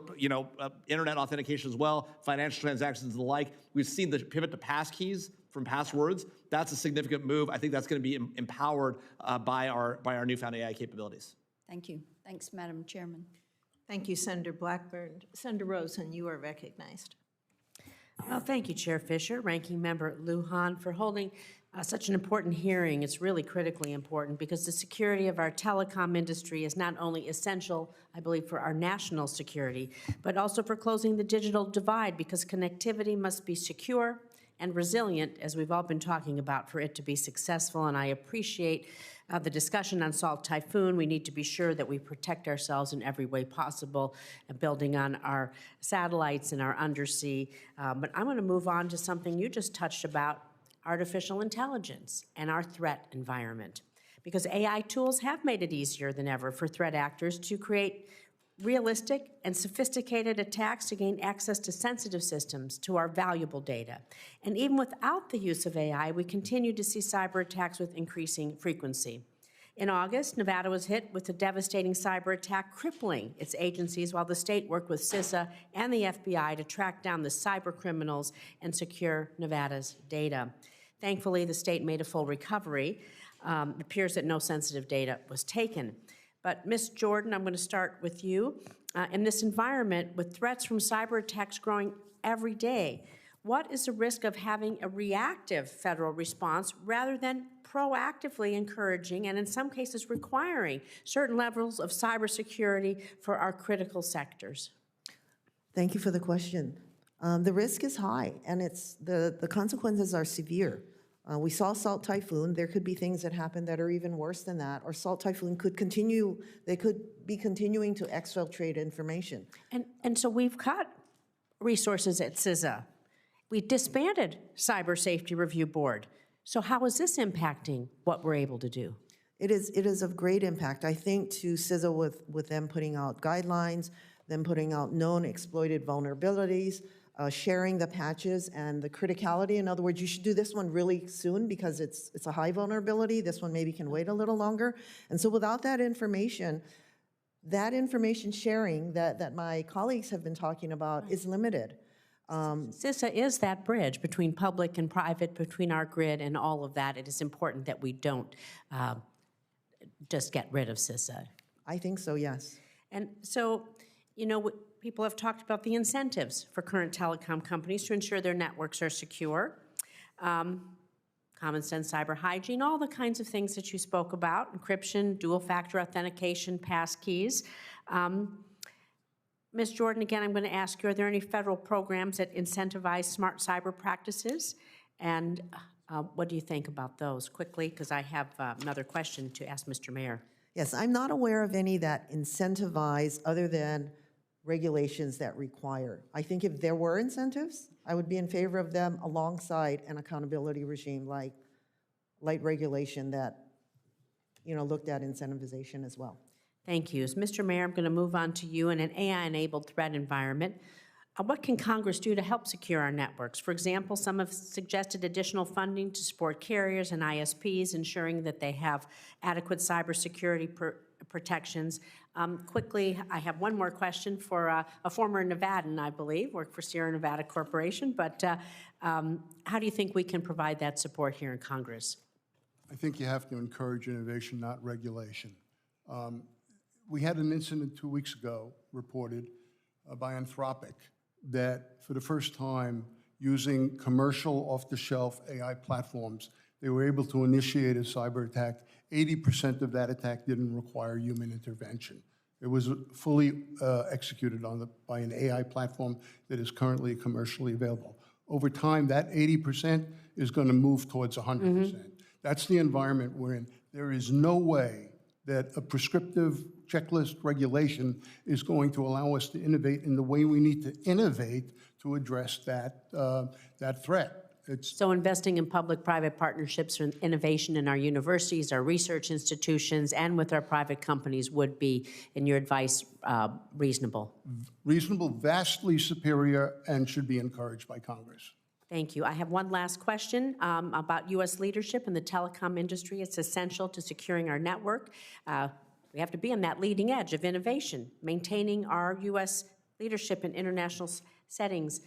internet authentication as well, financial transactions and the like. We've seen the pivot to passkeys from passwords. That's a significant move. I think that's going to be empowered by our newfound AI capabilities. Thank you. Thanks, Madam Chairman. Thank you, Senator Blackburn. Senator Rosen, you are recognized. Well, thank you, Chair Fisher, Ranking Member Lujan, for holding such an important hearing. It's really critically important because the security of our telecom industry is not only essential, I believe, for our national security, but also for closing the digital divide because connectivity must be secure and resilient, as we've all been talking about, for it to be successful. And I appreciate the discussion on Salt Typhoon. We need to be sure that we protect ourselves in every way possible, building on our satellites and our undersea. But I'm going to move on to something you just touched about, artificial intelligence and our threat environment. Because AI tools have made it easier than ever for threat actors to create realistic and sophisticated attacks to gain access to sensitive systems, to our valuable data. And even without the use of AI, we continue to see cyber attacks with increasing frequency. In August, Nevada was hit with a devastating cyber attack, crippling its agencies while the state worked with CISA and the FBI to track down the cyber criminals and secure Nevada's data. Thankfully, the state made a full recovery. It appears that no sensitive data was taken. But Ms. Jordan, I'm going to start with you. In this environment, with threats from cyber attacks growing every day, what is the risk of having a reactive federal response rather than proactively encouraging and in some cases requiring certain levels of cybersecurity for our critical sectors? Thank you for the question. The risk is high, and the consequences are severe. We saw Salt Typhoon. There could be things that happen that are even worse than that, or Salt Typhoon could continue, they could be continuing to exfiltrate information. And so we've cut resources at CISA. We disbanded Cyber Safety Review Board. So how is this impacting what we're able to do? It is of great impact. I think to CISA with them putting out guidelines, them putting out known exploited vulnerabilities, sharing the patches and the criticality. In other words, you should do this one really soon because it's a high vulnerability. This one maybe can wait a little longer. And so without that information sharing that my colleagues have been talking about is limited. CISA is that bridge between public and private, between our grid and all of that. It is important that we don't just get rid of CISA. I think so, yes. And so, people have talked about the incentives for current telecom companies to ensure their networks are secure, common sense cyber hygiene, all the kinds of things that you spoke about, encryption, dual-factor authentication, passkeys. Ms. Jordan, again, I'm going to ask you, are there any federal programs that incentivize smart cyber practices? And what do you think about those? Quickly, because I have another question to ask Mr. Mayor. Yes, I'm not aware of any that incentivize other than regulations that require. I think if there were incentives, I would be in favor of them alongside an accountability regime like light regulation that looked at incentivization as well. Thank you. Mr. Mayor, I'm going to move on to you. In an AI-enabled threat environment, what can Congress do to help secure our networks? For example, some have suggested additional funding to support carriers and ISPs, ensuring that they have adequate cybersecurity protections. Quickly, I have one more question for a former Nevadan, I believe, worked for Sierra Nevada Corporation, but how do you think we can provide that support here in Congress? I think you have to encourage innovation, not regulation. We had an incident 2 weeks ago reported by Anthropic that for the first time, using commercial off-the-shelf AI platforms, they were able to initiate a cyber attack. 80% of that attack didn't require human intervention. It was fully executed by an AI platform that is currently commercially available. Over time, that 80% is going to move towards 100%. That's the environment we're in. There is no way that a prescriptive checklist regulation is going to allow us to innovate in the way we need to innovate to address that threat. So investing in public-private partnerships and innovation in our universities, our research institutions, and with our private companies would be, in your advice, reasonable? Reasonable, vastly superior, and should be encouraged by Congress. Thank you. I have one last question about U.S. leadership in the telecom industry. It's essential to securing our network. We have to be on that leading edge of innovation, maintaining our U.S. leadership in international settings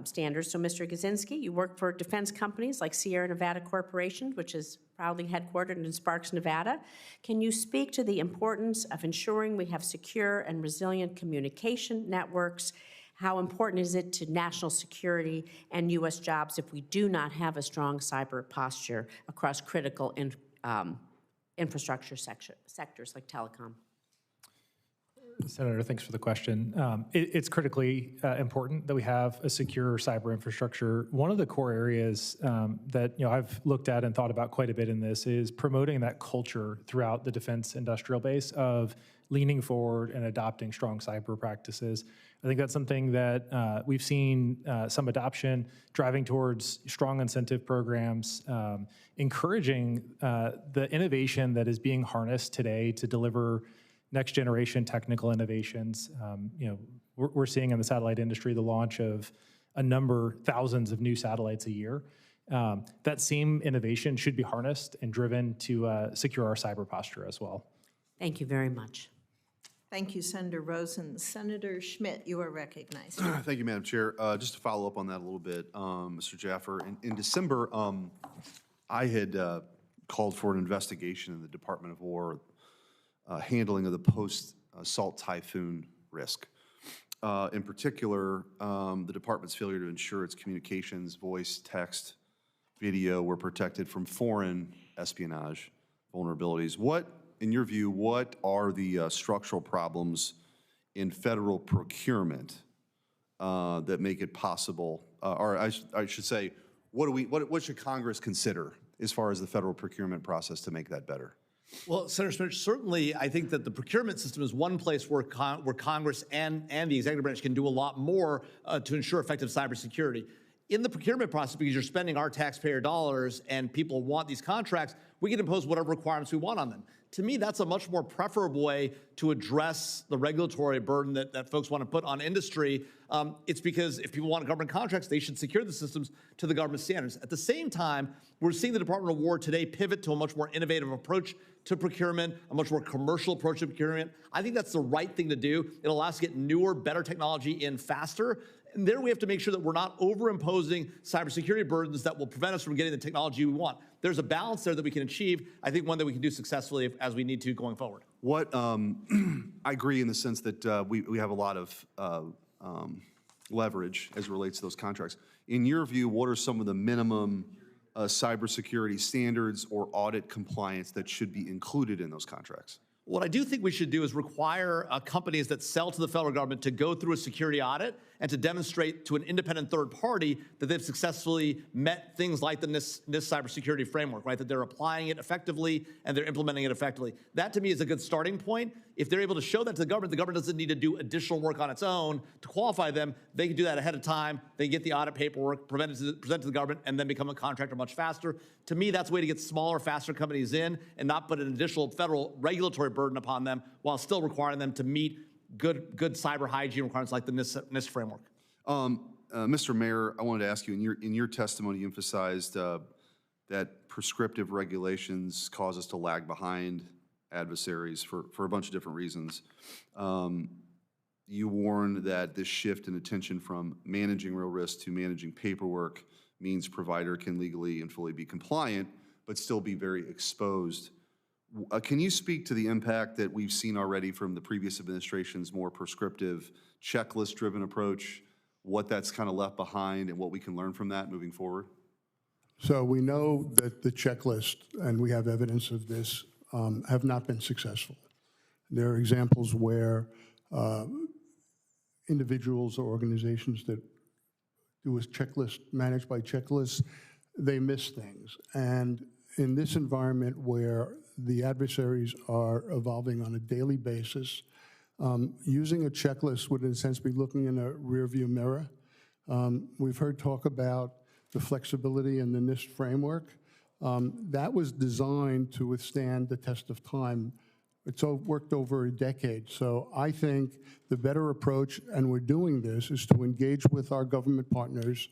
standards. So, Mr. Gizinski, you work for defense companies like Sierra Nevada Corporation, which is proudly headquartered in Sparks, Nevada. Can you speak to the importance of ensuring we have secure and resilient communication networks? How important is it to national security and U.S. jobs if we do not have a strong cyber posture across critical infrastructure sectors like telecom? Senator, thanks for the question. It's critically important that we have a secure cyber infrastructure. One of the core areas that I've looked at and thought about quite a bit in this is promoting that culture throughout the defense industrial base of leaning forward and adopting strong cyber practices. I think that's something that we've seen some adoption, driving towards strong incentive programs, encouraging the innovation that is being harnessed today to deliver next generation technical innovations. We're seeing in the satellite industry the launch of thousands of new satellites a year. That same innovation should be harnessed and driven to secure our cyber posture as well. Thank you very much. Thank you, Senator Rosen. Senator Schmidt, you are recognized. Thank you, Madam Chair. Just to follow up on that a little bit, Mr. Jaffer, in December, I had called for an investigation in the Department of War handling of the post-Salt Typhoon risk. In particular, the department's failure to ensure its communications, voice, text, video were protected from foreign espionage vulnerabilities. In your view, what are the structural problems in federal procurement that make it possible, or I should say, what should Congress consider as far as the federal procurement process to make that better? Well, Senator Smith, certainly I think that the procurement system is one place where Congress and the executive branch can do a lot more to ensure effective cybersecurity. In the procurement process, because you're spending our taxpayer dollars and people want these contracts, we can impose whatever requirements we want on them. To me, that's a much more preferable way to address the regulatory burden that folks want to put on industry. It's because if people want government contracts, they should secure the systems to the government standards. At the same time, we're seeing the Department of War today pivot to a much more innovative approach to procurement, a much more commercial approach to procurement. I think that's the right thing to do. It allows us to get newer, better technology in faster. And there we have to make sure that we're not overimposing cybersecurity burdens that will prevent us from getting the technology we want. There's a balance there that we can achieve, I think one that we can do successfully as we need to going forward. I agree in the sense that we have a lot of leverage as it relates to those contracts. In your view, what are some of the minimum cybersecurity standards or audit compliance that should be included in those contracts? What I do think we should do is require companies that sell to the federal government to go through a security audit and to demonstrate to an independent third party that they've successfully met things like the NIST cybersecurity framework, right? That they're applying it effectively and they're implementing it effectively. That to me is a good starting point. If they're able to show that to the government doesn't need to do additional work on its own to qualify them. They can do that ahead of time. They get the audit paperwork, present to the government, and then become a contractor much faster. To me, that's a way to get smaller, faster companies in and not put an additional federal regulatory burden upon them while still requiring them to meet good cyber hygiene requirements like the NIST framework. Mr. Mayor, I wanted to ask you, in your testimony, you emphasized that prescriptive regulations cause us to lag behind adversaries for a bunch of different reasons. You warned that this shift in attention from managing real risk to managing paperwork means provider can legally and fully be compliant, but still be very exposed. Can you speak to the impact that we've seen already from the previous administration's more prescriptive, checklist-driven approach, what that's kind of left behind, and what we can learn from that moving forward? So we know that the checklist, and we have evidence of this, have not been successful. There are examples where individuals or organizations that do a checklist managed by checklists, they miss things. And in this environment where the adversaries are evolving on a daily basis, using a checklist would, in a sense, be looking in a rearview mirror. We've heard talk about the flexibility in the NIST framework. That was designed to withstand the test of time. It's worked over a decade. So I think the better approach, and we're doing this, is to engage with our government partners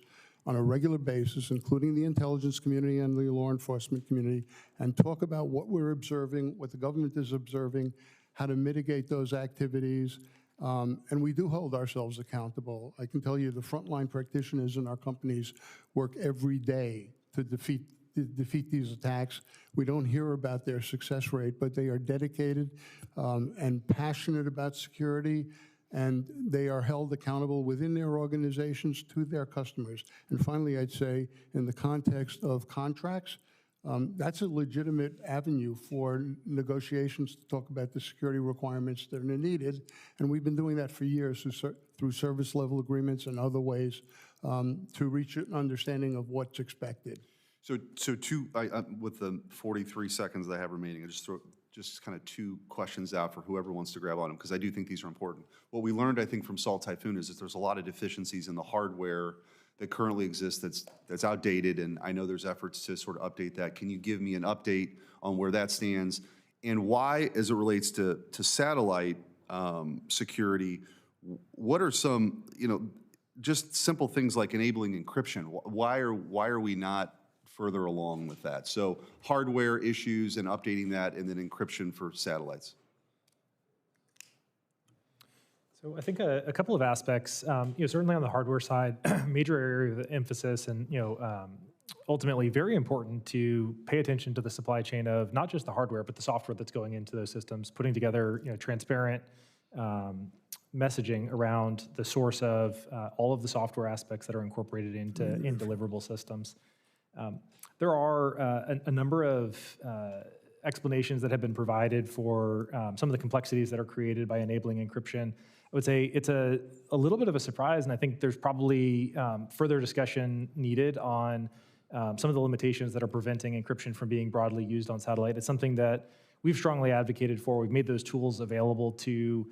on a regular basis, including the intelligence community and the law enforcement community, and talk about what we're observing, what the government is observing, how to mitigate those activities. And we do hold ourselves accountable. I can tell you the frontline practitioners in our companies work every day to defeat these attacks. We don't hear about their success rate, but they are dedicated and passionate about security, and they are held accountable within their organizations to their customers. And finally, I'd say, in the context of contracts, that's a legitimate avenue for negotiations to talk about the security requirements that are needed, and we've been doing that for years through service level agreements and other ways to reach an understanding of what's expected. So with the 43 seconds that I have remaining, I just throw kind of two questions out for whoever wants to grab on them, because I do think these are important. What we learned, I think, from Salt Typhoon is that there's a lot of deficiencies in the hardware that currently exists that's outdated, and I know there's efforts to sort of update that. Can you give me an update on where that stands, and why, as it relates to satellite security, what are some, just simple things like enabling encryption? Why are we not further along with that? So hardware issues and updating that, and then encryption for satellites. So I think a couple of aspects, certainly on the hardware side, major area of emphasis, and ultimately very important to pay attention to the supply chain of not just the hardware, but the software that's going into those systems, putting together transparent messaging around the source of all of the software aspects that are incorporated into in deliverable systems. There are a number of explanations that have been provided for some of the complexities that are created by enabling encryption. I would say it's a little bit of a surprise, and I think there's probably further discussion needed on some of the limitations that are preventing encryption from being broadly used on satellite. It's something that we've strongly advocated for. We've made those tools available to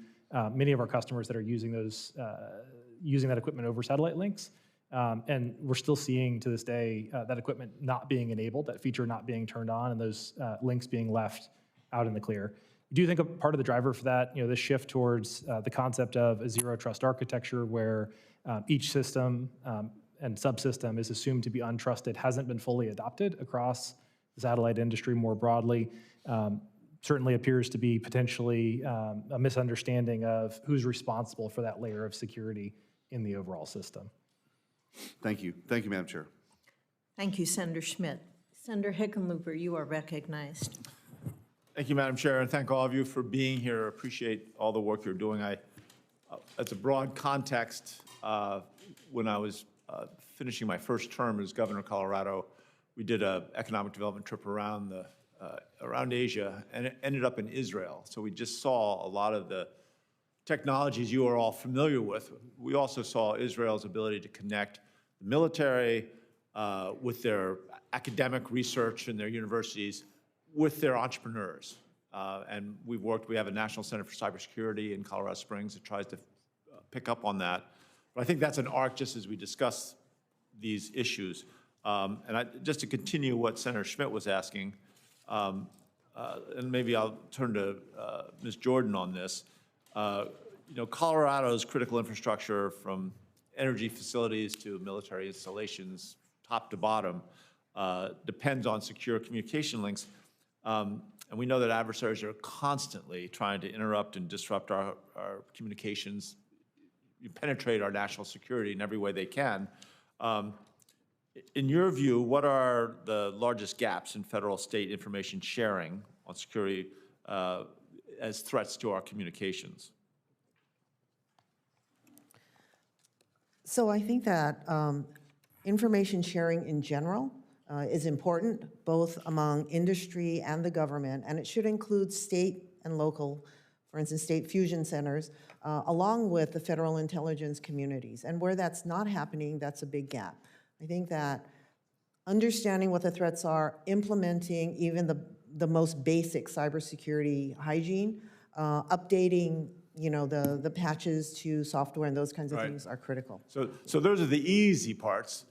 many of our customers that are using that equipment over satellite links. And we're still seeing to this day that equipment not being enabled, that feature not being turned on, and those links being left out in the clear. I do think a part of the driver for that, this shift towards the concept of a zero trust architecture where each system and subsystem is assumed to be untrusted hasn't been fully adopted across the satellite industry more broadly. Certainly appears to be potentially a misunderstanding of who's responsible for that layer of security in the overall system. Thank you. Thank you, Madam Chair. Thank you, Senator Schmidt. Senator Hickenlooper, you are recognized. Thank you, Madam Chair, and thank all of you for being here. I appreciate all the work you're doing. As a broad context, when I was finishing my first term as governor of Colorado, we did an economic development trip around the around Asia, and it ended up in Israel. So we just saw a lot of the technologies you are all familiar with. We also saw Israel's ability to connect the military with their academic research and their universities with their entrepreneurs. And we have a National Center for Cybersecurity in Colorado Springs that tries to pick up on that. But I think that's an arc just as we discuss these issues. Just to continue what Senator Schmidt was asking, and maybe I'll turn to Ms. Jordan on this. Colorado's critical infrastructure, from energy facilities to military installations, top to bottom, depends on secure communication links. And we know that adversaries are constantly trying to interrupt and disrupt our communications, penetrate our national security in every way they can. In your view, what are the largest gaps in federal-state information sharing on security as threats to our communications? So I think that information sharing in general is important, both among industry and the government, and it should include state and local, for instance, state fusion centers, along with the federal intelligence communities. And where that's not happening, that's a big gap. I think that understanding what the threats are, implementing even the most basic cybersecurity hygiene, updating the patches to software and those kinds of things are critical. So those are the easy parts.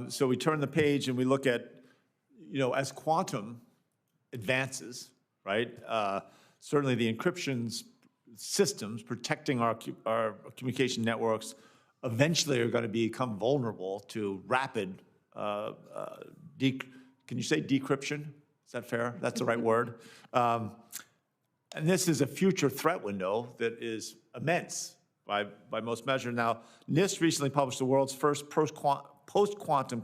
So we turn the page and we look at, as quantum advances, right? Certainly the encryption systems protecting our communication networks eventually are going to become vulnerable to rapid, can you say decryption? Is that fair? That's the right word. And this is a future threat window that is immense by most measures. Now, NIST recently published the world's first post-quantum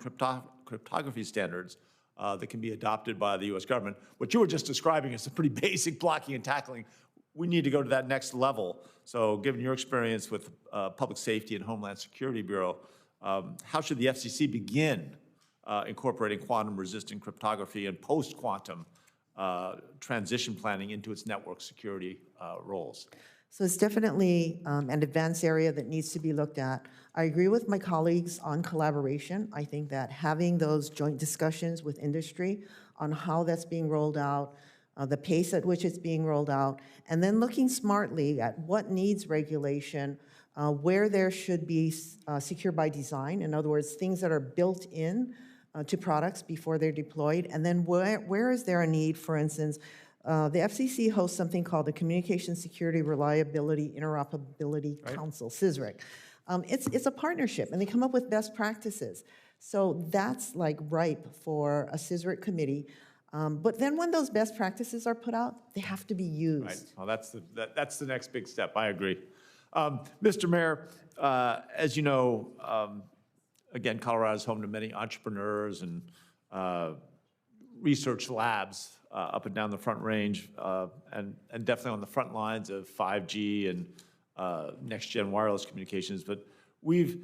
cryptography standards that can be adopted by the U.S. government. What you were just describing is a pretty basic blocking and tackling. We need to go to that next level. So given your experience with Public Safety and Homeland Security Bureau, how should the FCC begin incorporating quantum-resistant cryptography and post-quantum transition planning into its network security roles? So it's definitely an advanced area that needs to be looked at. I agree with my colleagues on collaboration. I think that having those joint discussions with industry on how that's being rolled out, the pace at which it's being rolled out, and then looking smartly at what needs regulation, where there should be secure by design, in other words, things that are built in to products before they're deployed, and then where is there a need, for instance, the FCC hosts something called the Communication Security Reliability Interoperability Council, CSRIC. It's a partnership, and they come up with best practices. So that's like ripe for a CSRIC committee. But then when those best practices are put out, they have to be used. Right. Well, that's the next big step. I agree. Mr. Mayor, as you know, again, Colorado is home to many entrepreneurs and research labs up and down the Front Range, and definitely on the front lines of 5G and next-gen wireless communications. But we've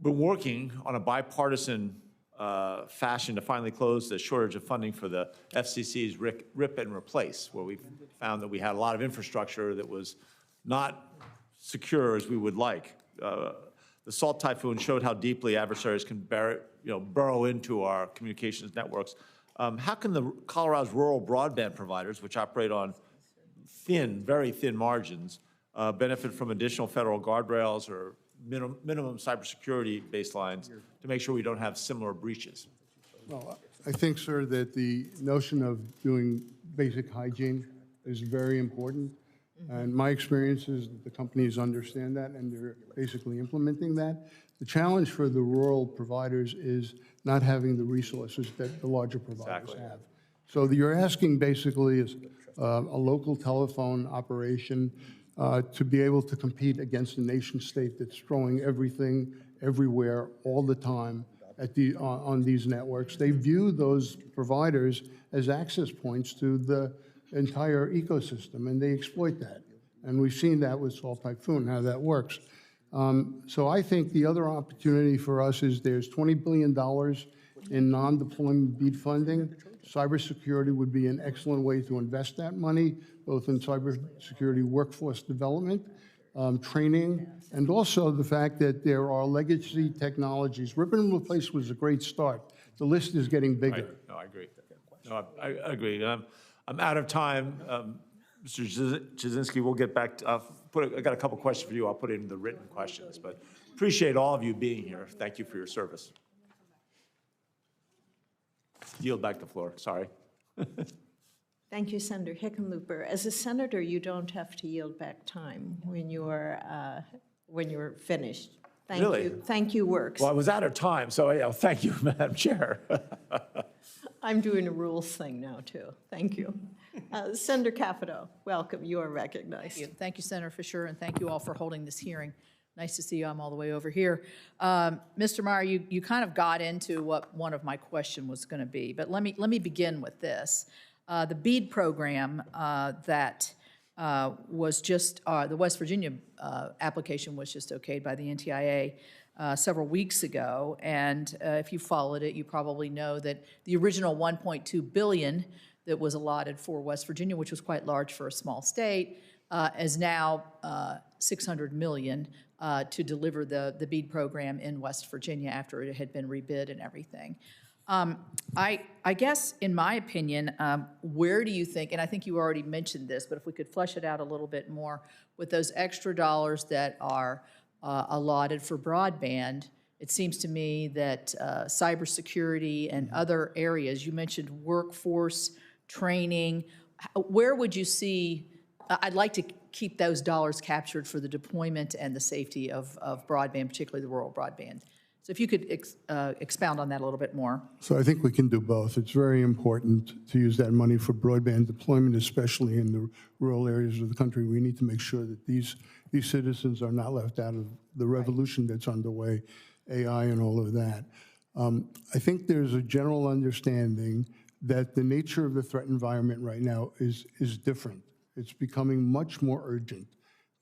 been working on a bipartisan fashion to finally close the shortage of funding for the FCC's RIP and replace, where we found that we had a lot of infrastructure that was not secure as we would like. The Salt Typhoon showed how deeply adversaries can burrow into our communications networks. How can Colorado's rural broadband providers, which operate on very thin margins, benefit from additional federal guardrails or minimum cybersecurity baselines to make sure we don't have similar breaches? Well, I think, sir, that the notion of doing basic hygiene is very important. And my experience is that the companies understand that and they're basically implementing that. The challenge for the rural providers is not having the resources that the larger providers have. So you're asking basically is a local telephone operation to be able to compete against a nation state that's throwing everything everywhere all the time on these networks. They view those providers as access points to the entire ecosystem, and they exploit that. And we've seen that with Salt Typhoon, how that works. So I think the other opportunity for us is there's $20 billion in non-deployment BEAD funding. Cybersecurity would be an excellent way to invest that money, both in cybersecurity workforce development, training, and also the fact that there are legacy technologies. Rip and replace was a great start. The list is getting bigger. Right. No, I agree. No, I agree. I'm out of time. Mr. Gizinski, we'll get back to, I got a couple questions for you. I'll put it in the written questions, but appreciate all of you being here. Thank you for your service. Yield back the floor, sorry. Thank you, Senator Hickenlooper. As a senator, you don't have to yield back time when you're finished. Thank Really? you. Thank you works. Well, I was out of time, so thank you, Madam Chair. I'm doing a rules thing now, too. Thank you. Senator Capito, welcome. You are recognized. Thank you, Senator Fisher, and thank you all for holding this hearing. Nice to see you. I'm all the way over here. Mr. Meyer, you kind of got into what one of my questions was going to be, but let me begin with this. The BEAD program that was just, the West Virginia application was just okayed by the NTIA several weeks ago, and if you followed it, you probably know that the original $1.2 billion that was allotted for West Virginia, which was quite large for a small state, is now $600 million to deliver the BEAD program in West Virginia after it had been rebid and everything. I guess, in my opinion, where do you think, and I think you already mentioned this, but if we could flesh it out a little bit more, with those extra dollars that are allotted for broadband, it seems to me that cybersecurity and other areas, you mentioned workforce, training, where would you see, I'd like to keep those dollars captured for the deployment and the safety of broadband, particularly the rural broadband. So if you could expound on that a little bit more. So I think we can do both. It's very important to use that money for broadband deployment, especially in the rural areas of the country. We need to make sure that these citizens are not left out of the revolution that's underway, AI and all of that. I think there's a general understanding that the nature of the threat environment right now is different. It's becoming much more urgent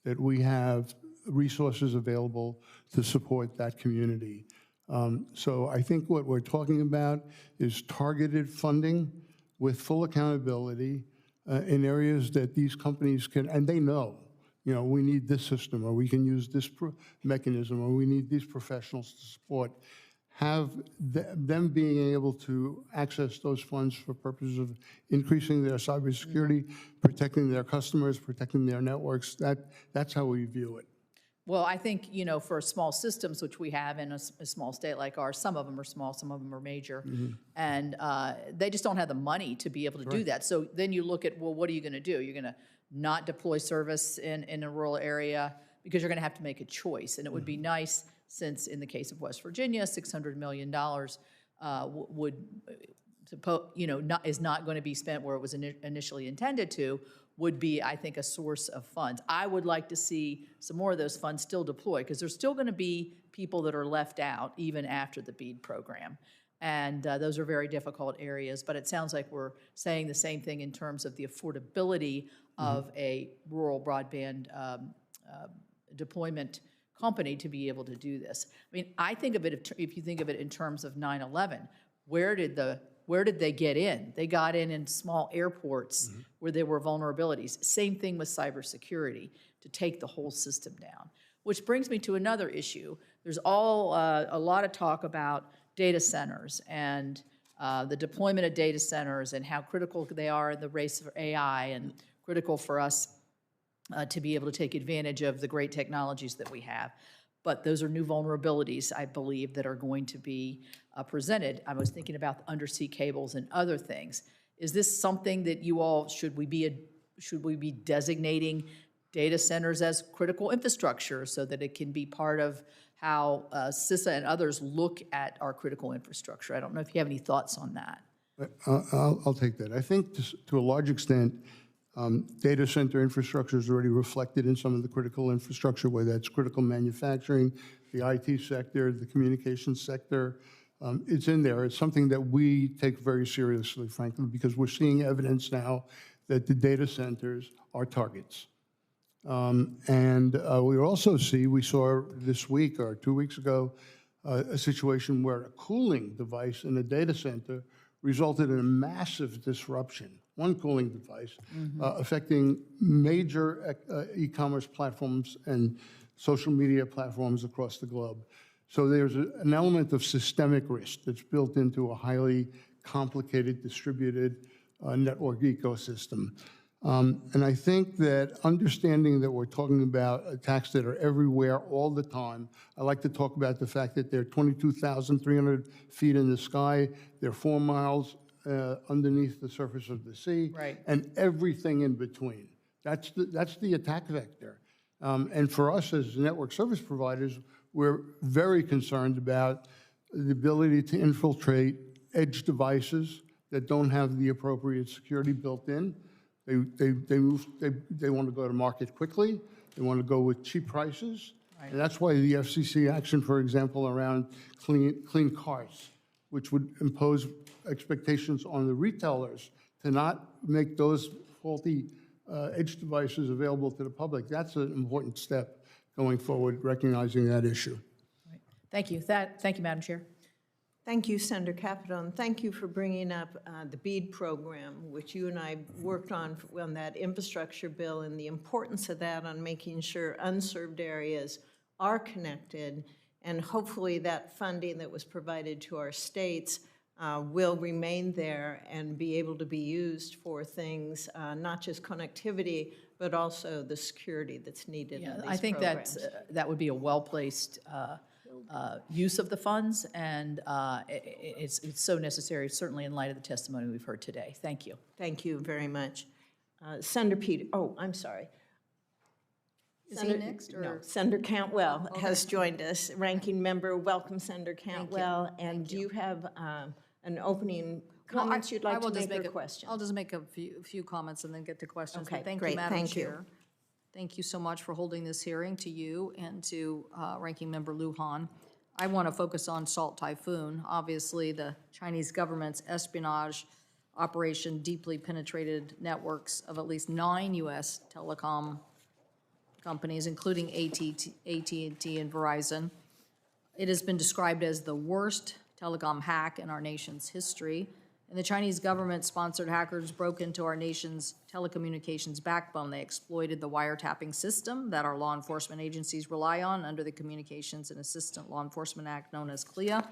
that we have resources available to support that community. So I think what we're talking about is targeted funding with full accountability in areas that these companies can, and they know, we need this system, or we can use this mechanism, or we need these professionals to support. Have them being able to access those funds for purposes of increasing their cybersecurity, protecting their customers, protecting their networks. That's how we view it. Well, I think, for small systems, which we have in a small state like ours, some of them are small, some of them are major, and they just don't have the money to be able to do that. So then you look at, well, what are you going to do? You're going to not deploy service in a rural area because you're going to have to make a choice. And it would be nice, since in the case of West Virginia, $600 million is not going to be spent where it was initially intended to, would be, I think, a source of funds. I would like to see some more of those funds still deployed, because there's still going to be people that are left out even after the BEAD program. And those are very difficult areas, but it sounds like we're saying the same thing in terms of the affordability of a rural broadband deployment company to be able to do this. I mean, I think of it, if you think of it in terms of 9/11, where did they get in? They got in small airports where there were vulnerabilities. Same thing with cybersecurity, to take the whole system down. Which brings me to another issue. There's a lot of talk about data centers and the deployment of data centers and how critical they are in the race for AI, and critical for us to be able to take advantage of the great technologies that we have. But those are new vulnerabilities, I believe, that are going to be presented. I was thinking about undersea cables and other things. Is this something that you all, should we be designating data centers as critical infrastructure so that it can be part of how CISA and others look at our critical infrastructure? I don't know if you have any thoughts on that. I'll take that. I think to a large extent, data center infrastructure is already reflected in some of the critical infrastructure, whether that's critical manufacturing, the IT sector, the communications sector. It's in there. It's something that we take very seriously, frankly, because we're seeing evidence now that the data centers are targets. And we saw this week or 2 weeks ago, a situation where a cooling device in a data center resulted in a massive disruption, one cooling device, affecting major e-commerce platforms and social media platforms across the globe. So there's an element of systemic risk that's built into a highly complicated, distributed network ecosystem. And I think that understanding that we're talking about attacks that are everywhere all the time, I like to talk about the fact that they're 22,300 feet in the sky, they're 4 miles underneath the surface of the sea, Right. and everything in between. That's the attack vector. And for us as network service providers, we're very concerned about the ability to infiltrate edge devices that don't have the appropriate security built in. They want to go to market quickly. They want to go with cheap prices. And that's why the FCC action, for example, around clean carts, which would impose expectations on the retailers to not make those faulty edge devices available to the public. That's an important step going forward, recognizing that issue. Thank you. Thank you, Madam Chair. Thank you, Senator Capito, and thank you for bringing up the BEAD program, which you and I worked on that infrastructure bill, and the importance of that on making sure unserved areas are connected, and hopefully that funding that was provided to our states will remain there and be able to be used for things, not just connectivity, but also the security that's needed in these programs. I think that would be a well-placed use of the funds, and it's so necessary, certainly in light of the testimony we've heard today. Thank you. Thank you very much. Senator Peter, oh, I'm sorry. Is he next, or? No, Senator Cantwell has joined us. Ranking member, welcome, Senator Cantwell. And do you have an opening comments you'd like to make or questions? I'll just make a few comments and then get to questions. Okay, But thank great. you, Madam Thank you. Chair. Thank you so much for holding this hearing, to you and to Ranking Member Lujan. I want to focus on Salt Typhoon. Obviously, the Chinese government's espionage operation deeply penetrated networks of at least 9 U.S. telecom companies, including AT&T and Verizon. It has been described as the worst telecom hack in our nation's history. And the Chinese government-sponsored hackers broke into our nation's telecommunications backbone. They exploited the wiretapping system that our law enforcement agencies rely on under the Communications and Assistant Law Enforcement Act, known as CLIA.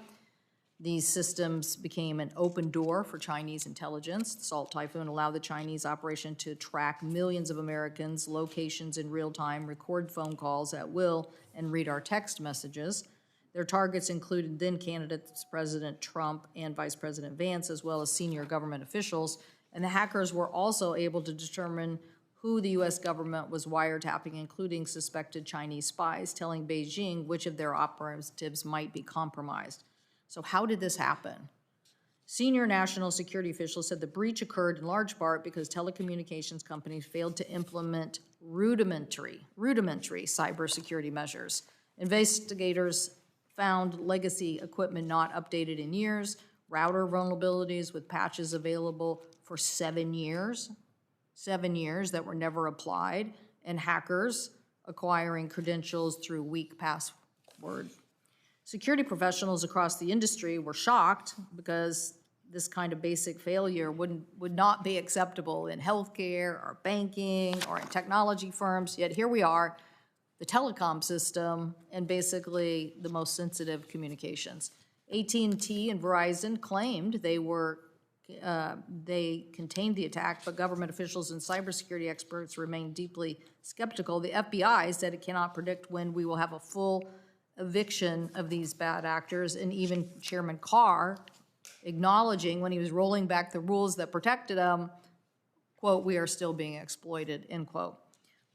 These systems became an open door for Chinese intelligence. The Salt Typhoon allowed the Chinese operation to track millions of Americans' locations in real time, record phone calls at will, and read our text messages. Their targets included then candidates President Trump and Vice President Vance, as well as senior government officials. And the hackers were also able to determine who the U.S. government was wiretapping, including suspected Chinese spies, telling Beijing which of their operatives might be compromised. So how did this happen? Senior national security officials said the breach occurred in large part because telecommunications companies failed to implement rudimentary cybersecurity measures. Investigators found legacy equipment not updated in years, router vulnerabilities with patches available for 7 years that were never applied, and hackers acquiring credentials through weak password. Security professionals across the industry were shocked because this kind of basic failure would not be acceptable in healthcare or banking or in technology firms, yet here we are, the telecom system, and basically the most sensitive communications. AT&T and Verizon claimed they contained the attack, but government officials and cybersecurity experts remain deeply skeptical. The FBI said it cannot predict when we will have a full eviction of these bad actors, and even Chairman Carr acknowledging when he was rolling back the rules that protected them, quote, "we are still being exploited," end quote.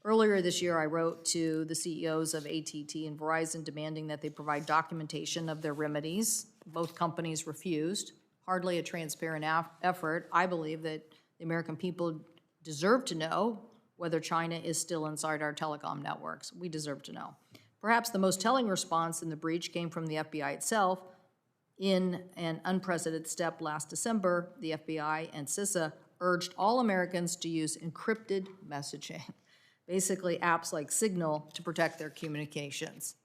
Earlier this year, I wrote to the CEOs of AT&T and Verizon demanding that they provide documentation of their remedies. Both companies refused. Hardly a transparent effort. I believe that the American people deserve to know whether China is still inside our telecom networks. We deserve to know. Perhaps the most telling response in the breach came from the FBI itself. In an unprecedented step last December, the FBI and CISA urged all Americans to use encrypted messaging, basically apps like Signal, to protect their communications.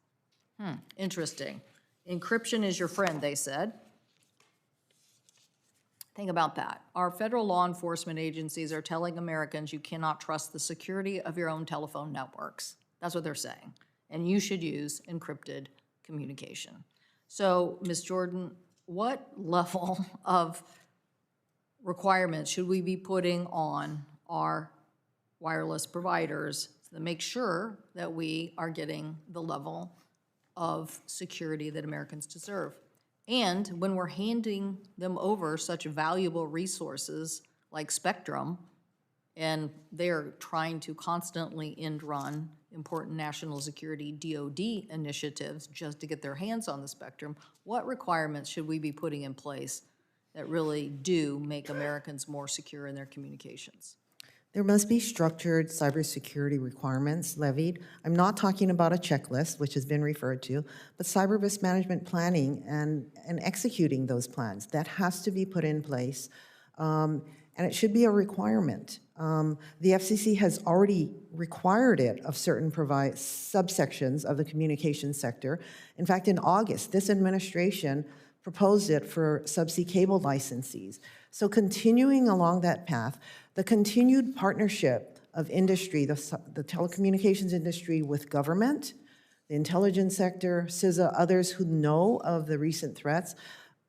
Interesting. Encryption is your friend, they said. Think about that. Our federal law enforcement agencies are telling Americans you cannot trust the security of your own telephone networks. That's what they're saying. And you should use encrypted communication. So, Ms. Jordan, what level of requirements should we be putting on our wireless providers to make sure that we are getting the level of security that Americans deserve? And when we're handing them over such valuable resources like spectrum, and they're trying to constantly end run important national security DoD initiatives just to get their hands on the spectrum, what requirements should we be putting in place that really do make Americans more secure in their communications? There must be structured cybersecurity requirements levied. I'm not talking about a checklist, which has been referred to, but cyber risk management planning and executing those plans. That has to be put in place, and it should be a requirement. The FCC has already required it of certain subsections of the communications sector. In fact, in August, this administration proposed it for subsea cable licensees. So continuing along that path, the continued partnership of industry, the telecommunications industry with government, the intelligence sector, CISA, others who know of the recent threats,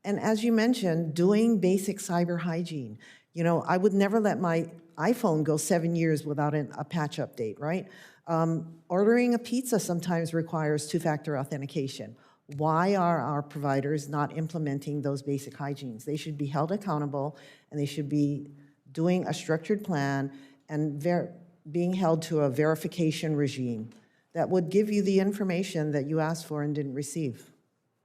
and as you mentioned, doing basic cyber hygiene. You know, I would never let my iPhone go 7 years without a patch update, right? Ordering a pizza sometimes requires two-factor authentication. Why are our providers not implementing those basic hygienes? They should be held accountable, and they should be doing a structured plan and being held to a verification regime that would give you the information that you asked for and didn't receive.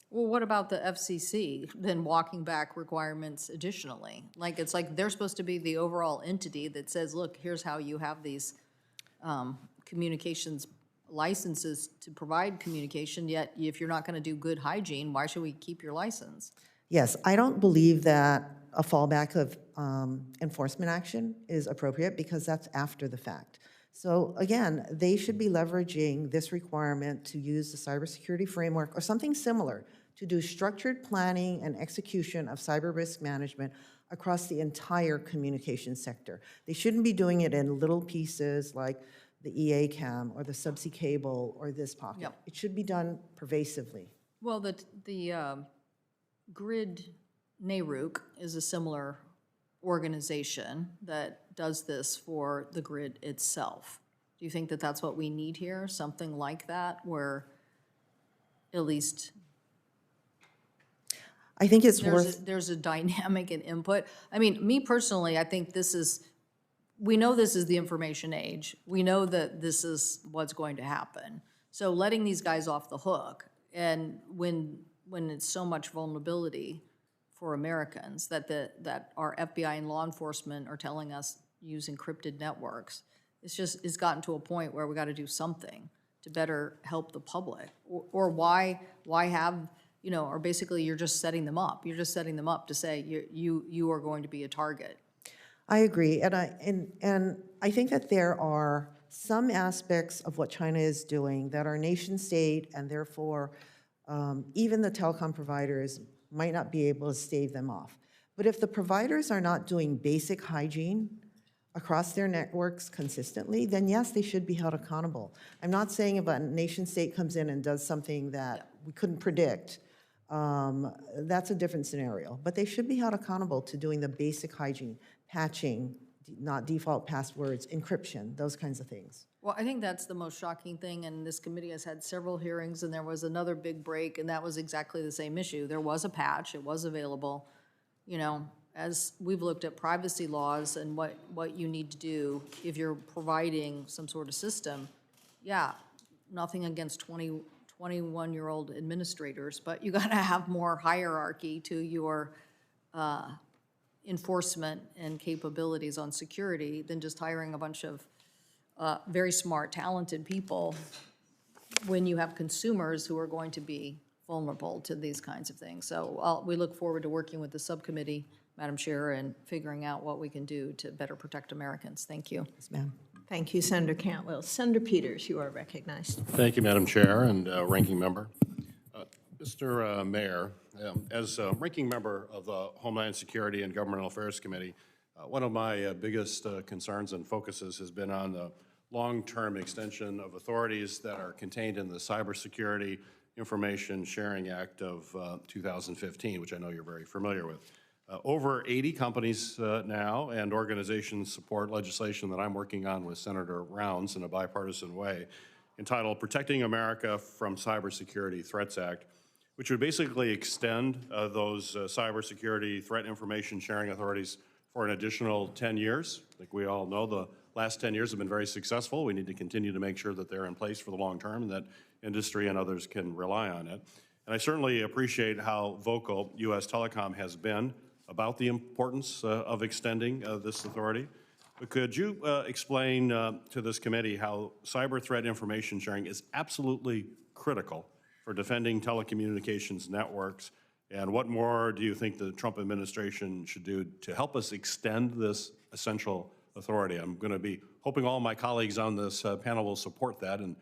Well, what about the FCC then walking back requirements additionally? Like, it's like they're supposed to be the overall entity that says, look, here's how you have these communications licenses to provide communication, yet if you're not going to do good hygiene, why should we keep your license? Yes, I don't believe that a fallback of enforcement action is appropriate because that's after the fact. So again, they should be leveraging this requirement to use the cybersecurity framework or something similar to do structured planning and execution of cyber risk management across the entire communication sector. They shouldn't be doing it in little pieces like the EACAM or the subsea cable or this pocket. Yep. It should be done pervasively. Well, the Grid NARUC is a similar organization that does this for the grid itself. Do you think that that's what we need here? Something like that where at least I think it's worth... there's a dynamic and input. I mean, me personally, I think we know this is the information age. We know that this is what's going to happen. So letting these guys off the hook, and when it's so much vulnerability for Americans that our FBI and law enforcement are telling us use encrypted networks, it's gotten to a point where we got to do something to better help the public. Or why have, you know, or basically you're just setting them up. You're just setting them up to say you are going to be a target. I agree, and I think that there are some aspects of what China is doing that are nation state, and therefore even the telecom providers might not be able to stave them off. But if the providers are not doing basic hygiene across their networks consistently, then yes, they should be held accountable. I'm not saying if a nation state comes in and does something that we couldn't predict, that's a different scenario. But they should be held accountable to doing the basic hygiene, patching, not default passwords, encryption, those kinds of things. Well, I think that's the most shocking thing, and this committee has had several hearings, and there was another big break, and that was exactly the same issue. There was a patch, it was available. You know, as we've looked at privacy laws and what you need to do if you're providing some sort of system, yeah, nothing against 21-year-old administrators, but you gotta have more hierarchy to your enforcement and capabilities on security than just hiring a bunch of very smart, talented people when you have consumers who are going to be vulnerable to these kinds of things. So we look forward to working with the subcommittee, Madam Chair, and figuring out what we can do to better protect Americans. Thank you. Yes, ma'am. Thank you, Senator Cantwell. Senator Peters, you are recognized. Thank you, Madam Chair and Ranking Member. Mr. Mayor, as a ranking member of the Homeland Security and Governmental Affairs Committee, one of my biggest concerns and focuses has been on the long-term extension of authorities that are contained in the Cybersecurity Information Sharing Act of 2015, which I know you're very familiar with. Over 80 companies now and organizations support legislation that I'm working on with Senator Rounds in a bipartisan way, entitled Protecting America from Cybersecurity Threats Act, which would basically extend those cybersecurity threat information sharing authorities for an additional 10 years. I think we all know the last 10 years have been very successful. We need to continue to make sure that they're in place for the long term and that industry and others can rely on it. And I certainly appreciate how vocal USTelecom has been about the importance of extending this authority. But could you explain to this committee how cyber threat information sharing is absolutely critical for defending telecommunications networks, and what more do you think the Trump administration should do to help us extend this essential authority? I'm going to be hoping all my colleagues on this panel will support that and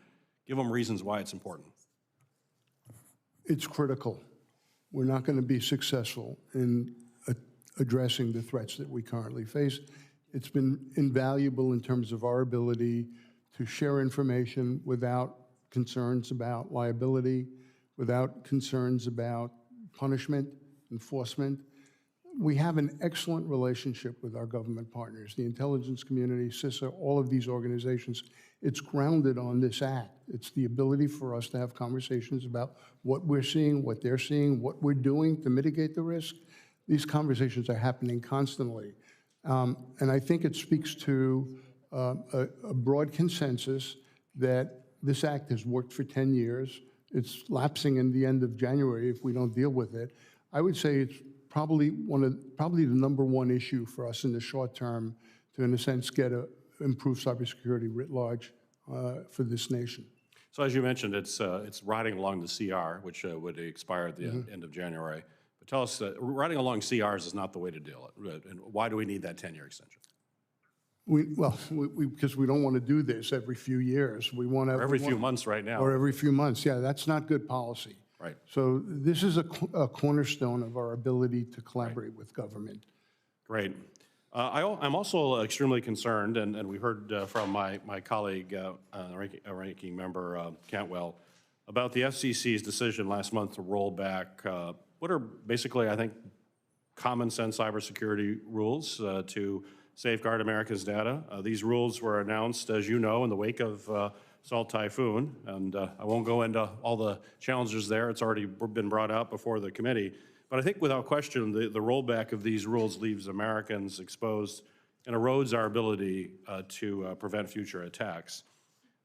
give them reasons why it's important. It's critical. We're not going to be successful in addressing the threats that we currently face. It's been invaluable in terms of our ability to share information without concerns about liability, without concerns about punishment, enforcement. We have an excellent relationship with our government partners, the intelligence community, CISA, all of these organizations. It's grounded on this act. It's the ability for us to have conversations about what we're seeing, what they're seeing, what we're doing to mitigate the risk. These conversations are happening constantly. And I think it speaks to a broad consensus that this act has worked for 10 years. It's lapsing in the end of January if we don't deal with it. I would say it's probably the number one issue for us in the short term to, in a sense, get improved cybersecurity writ large for this nation. So as you mentioned, it's riding along the CR, which would expire at the end of January. But tell us, riding along CRs is not the way to deal it. And why do we need that 10-year extension? Because we don't want to do this every few years. We want to Every few months right now. Or every few months. Yeah, that's not good policy. Right. So this is a cornerstone of our ability to collaborate with government. Great. I'm also extremely concerned, and we heard from my colleague, ranking member Cantwell, about the FCC's decision last month to roll back what are basically, I think, common sense cybersecurity rules to safeguard America's data. These rules were announced, as you know, in the wake of Salt Typhoon, and I won't go into all the challenges there. It's already been brought out before the committee. But I think without question, the rollback of these rules leaves Americans exposed and erodes our ability to prevent future attacks.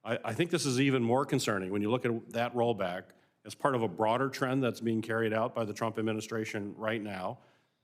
I think this is even more concerning when you look at that rollback as part of a broader trend that's being carried out by the Trump administration right now,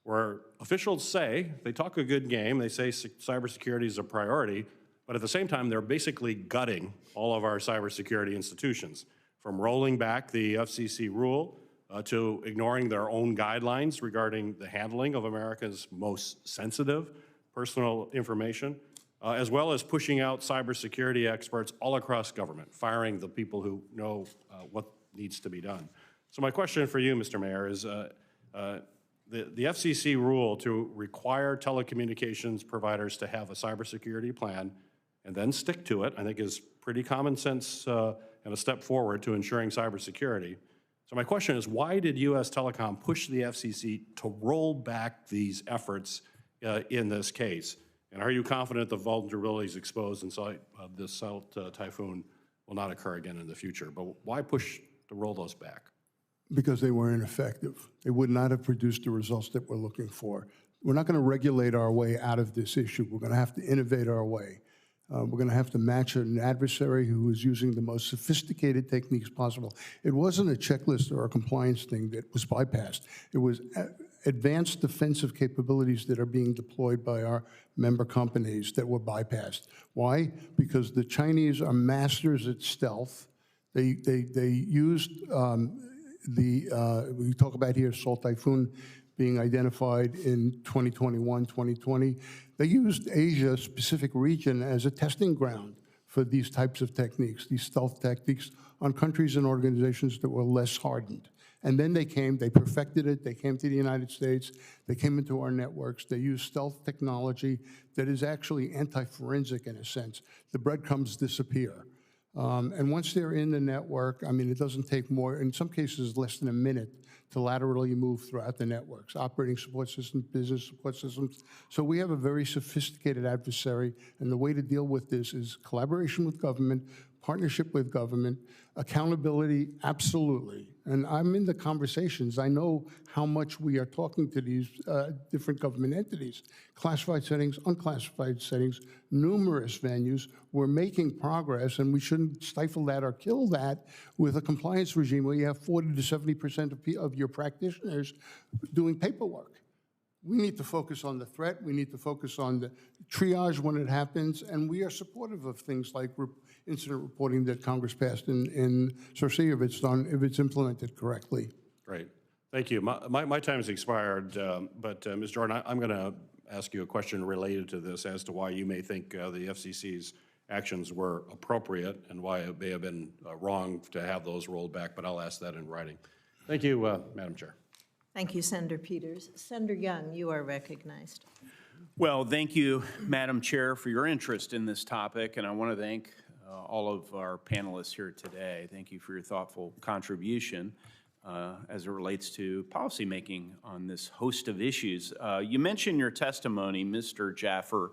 where officials say, they talk a good game, they say cybersecurity is a priority, but at the same time, they're basically gutting all of our cybersecurity institutions, from rolling back the FCC rule to ignoring their own guidelines regarding the handling of America's most sensitive personal information, as well as pushing out cybersecurity experts all across government, firing the people who know what needs to be done. So my question for you, Mr. Mayor, is the FCC rule to require telecommunications providers to have a cybersecurity plan and then stick to it, I think is pretty common sense and a step forward to ensuring cybersecurity. So my question is, why did USTelecom push the FCC to roll back these efforts in this case? And are you confident the vulnerabilities exposed inside this Salt Typhoon will not occur again in the future? But why push to roll those back? Because they were ineffective. They would not have produced the results that we're looking for. We're not going to regulate our way out of this issue. We're going to have to innovate our way. We're going to have to match an adversary who is using the most sophisticated techniques possible. It wasn't a checklist or a compliance thing that was bypassed. It was advanced defensive capabilities that are being deployed by our member companies that were bypassed. Why? Because the Chinese are masters at stealth. They used we talk about here Salt Typhoon being identified in 2021, 2020. They used Asia-Pacific region as a testing ground for these types of techniques, these stealth techniques, on countries and organizations that were less hardened. And then they perfected it, they came to the United States, they came into our networks, they used stealth technology that is actually anti-forensic in a sense. The breadcrumbs disappear. And once they're in the network, I mean, it doesn't take more, in some cases, less than a minute to laterally move throughout the networks, operating support systems, business support systems. So we have a very sophisticated adversary, and the way to deal with this is collaboration with government, partnership with government, accountability, absolutely. And I'm in the conversations. I know how much we are talking to these different government entities, classified settings, unclassified settings, numerous venues. We're making progress, and we shouldn't stifle that or kill that with a compliance regime where you have 40 to 70% of your practitioners doing paperwork. We need to focus on the threat. We need to focus on the triage when it happens, and we are supportive of things like incident reporting that Congress passed in Scalia if it's implemented correctly. Great. Thank you. My time has expired, but Ms. Jordan, I'm going to ask you a question related to this as to why you may think the FCC's actions were appropriate and why it may have been wrong to have those rolled back, but I'll ask that in writing. Thank you, Madam Chair. Thank you, Senator Peters. Senator Young, you are recognized. Well, thank you, Madam Chair, for your interest in this topic, and I want to thank all of our panelists here today. Thank you for your thoughtful contribution as it relates to policymaking on this host of issues. You mentioned in your testimony, Mr. Jaffer,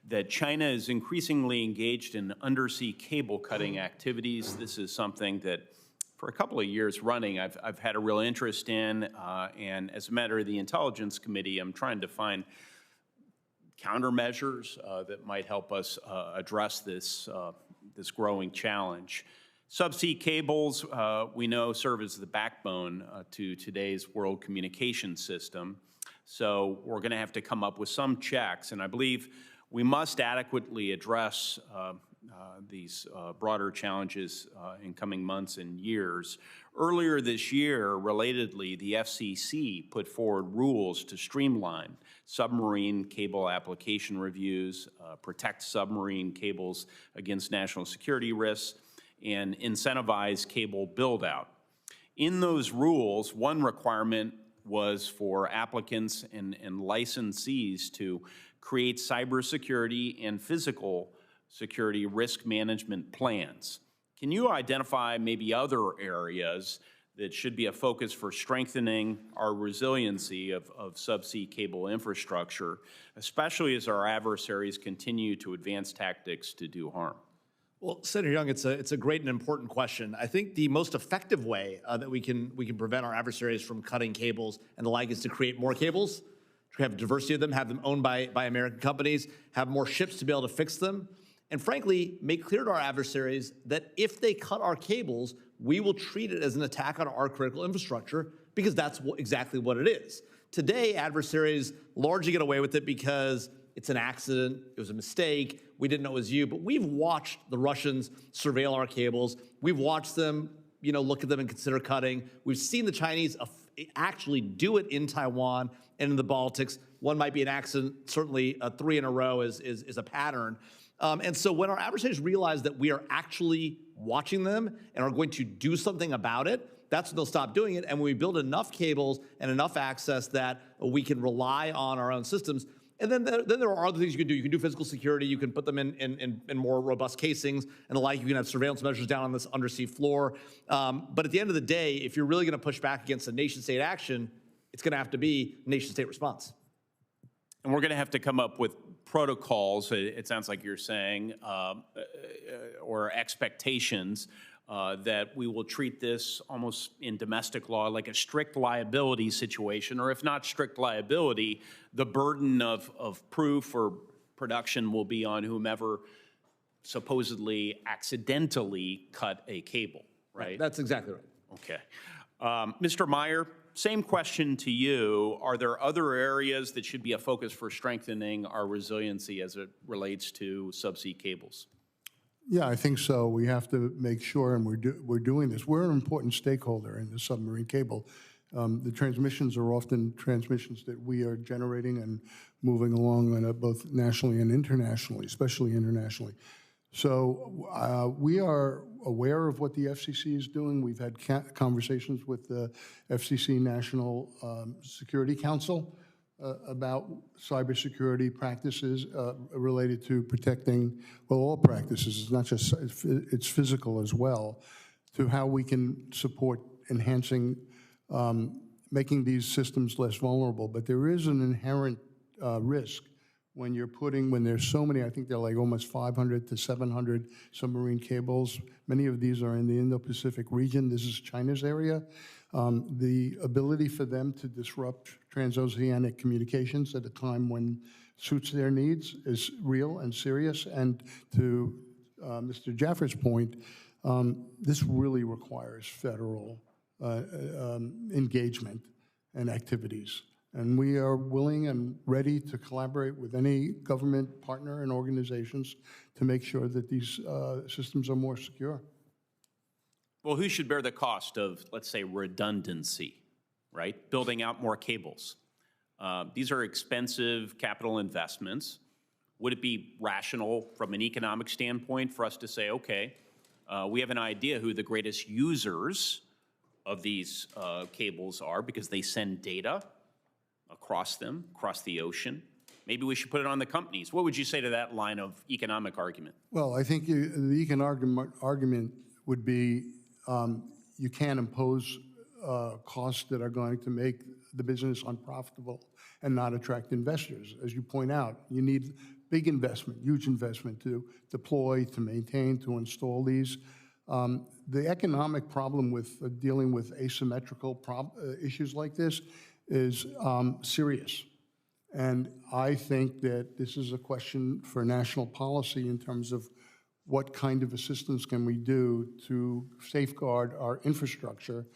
that China is increasingly engaged in undersea cable cutting activities. This is something that for a couple of years running, I've had a real interest in, and as a matter of the Intelligence Committee, I'm trying to find countermeasures that might help us address this, this growing challenge. Subsea cables, we know, serve as the backbone to today's world communication system, so we're going to have to come up with some checks, and I believe we must adequately address these broader challenges in coming months and years. Earlier this year, relatedly, the FCC put forward rules to streamline submarine cable application reviews, protect submarine cables against national security risks, and incentivize cable build-out. In those rules, one requirement was for applicants and licensees to create cybersecurity and physical security risk management plans. Can you identify maybe other areas that should be a focus for strengthening our resiliency of subsea cable infrastructure, especially as our adversaries continue to advance tactics to do harm? Well, Senator Young, it's a great and important question. I think the most effective way that we can prevent our adversaries from cutting cables and the like is to create more cables, to have diversity of them, have them owned by American companies, have more ships to be able to fix them, and frankly, make clear to our adversaries that if they cut our cables, we will treat it as an attack on our critical infrastructure, because that's exactly what it is. Today, adversaries largely get away with it because it's an accident, it was a mistake, we didn't know it was you, but we've watched the Russians surveil our cables. We've watched them, look at them and consider cutting. We've seen the Chinese actually do it in Taiwan and in the Baltics. One might be an accident, certainly 3 in a row is a pattern. And so when our adversaries realize that we are actually watching them and are going to do something about it, that's when they'll stop doing it. And when we build enough cables and enough access that we can rely on our own systems, and then there are other things you can do. You can do physical security. You can put them in more robust casings and the like. You can have surveillance measures down on this undersea floor. But at the end of the day, if you're really going to push back against a nation-state action, it's going to have to be nation-state response. And we're going to have to come up with protocols, it sounds like you're saying, or expectations that we will treat this almost in domestic law like a strict liability situation, or if not strict liability, the burden of proof or production will be on whomever supposedly accidentally cut a cable, right? That's exactly right. Okay. Mr. Meyer, same question to you. Are there other areas that should be a focus for strengthening our resiliency as it relates to subsea cables? Yeah, I think so. We have to make sure, and we're doing this. We're an important stakeholder in the submarine cable. The transmissions are often transmissions that we are generating and moving along both nationally and internationally, especially internationally. So we are aware of what the FCC is doing. We've had conversations with the FCC National Security Council about cybersecurity practices related to protecting, well, all practices. It's not just, it's physical as well, to how we can support enhancing, making these systems less vulnerable. But there is an inherent risk when when there's so many, I think they're like almost 500 to 700 submarine cables. Many of these are in the Indo-Pacific region. This is China's area. The ability for them to disrupt transoceanic communications at a time when suits their needs is real and serious. And to Mr. Jaffer's point, this really requires federal engagement and activities. And we are willing and ready to collaborate with any government partner and organizations to make sure that these systems are more secure. Well, who should bear the cost of, let's say, redundancy, right? Building out more cables. These are expensive capital investments. Would it be rational from an economic standpoint for us to say, okay, we have an idea who the greatest users of these cables are because they send data across them, across the ocean. Maybe we should put it on the companies. What would you say to that line of economic argument? Well, I think the economic argument would be you can't impose costs that are going to make the business unprofitable and not attract investors. As you point out, you need big investment, huge investment to deploy, to maintain, to install these. The economic problem with dealing with asymmetrical issues like this is serious. And I think that this is a question for national policy in terms of what kind of assistance can we do to safeguard our infrastructure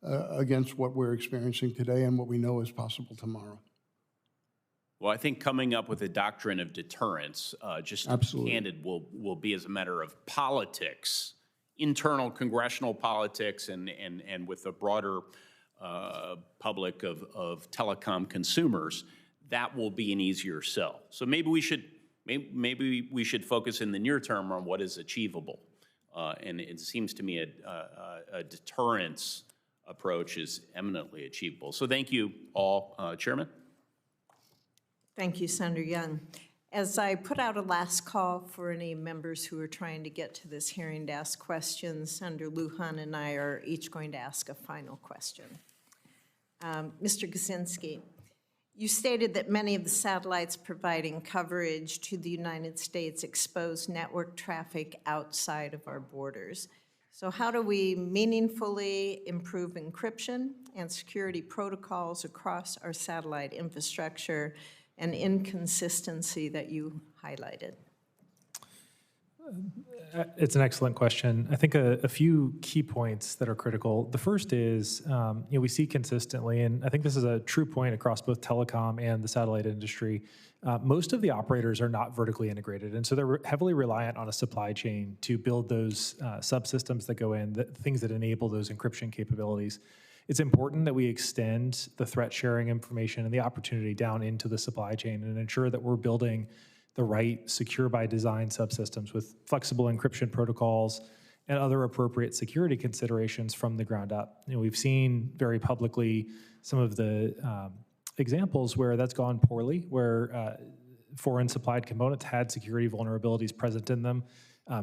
against what we're experiencing today and what we know is possible tomorrow. Well, I think coming up with a doctrine of deterrence, just candid, will be as a matter of politics, internal congressional politics, and with the broader public of telecom consumers. That will be an easier sell. So maybe we should focus in the near term on what is achievable. And it seems to me a deterrence approach is eminently achievable. So thank you all, Chairman. Thank you, Senator Young. As I put out a last call for any members who are trying to get to this hearing to ask questions, Senator Lujan and I are each going to ask a final question. Mr. Gizinski, you stated that many of the satellites providing coverage to the United States expose network traffic outside of our borders. So how do we meaningfully improve encryption and security protocols across our satellite infrastructure and inconsistency that you highlighted? It's an excellent question. I think a few key points that are critical. The first is, we see consistently, and I think this is a true point across both telecom and the satellite industry, most of the operators are not vertically integrated, and so they're heavily reliant on a supply chain to build those subsystems that go in, things that enable those encryption capabilities. It's important that we extend the threat sharing information and the opportunity down into the supply chain and ensure that we're building the right secure by design subsystems with flexible encryption protocols and other appropriate security considerations from the ground up. We've seen very publicly some of the examples where that's gone poorly, where foreign supplied components had security vulnerabilities present in them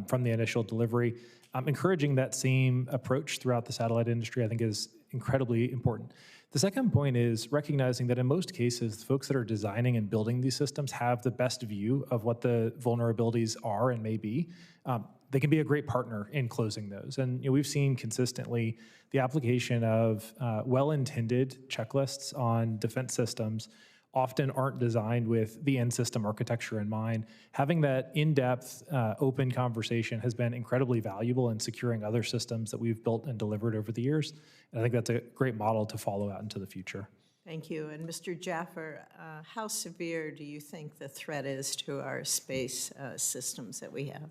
from the initial delivery. Encouraging that same approach throughout the satellite industry, I think, is incredibly important. The second point is recognizing that in most cases, the folks that are designing and building these systems have the best view of what the vulnerabilities are and may be. They can be a great partner in closing those. And we've seen consistently the application of well-intended checklists on defense systems often aren't designed with the end system architecture in mind. Having that in-depth, open conversation has been incredibly valuable in securing other systems that we've built and delivered over the years. And I think that's a great model to follow out into the future. Thank you. And Mr. Jaffer, how severe do you think the threat is to our space systems that we have?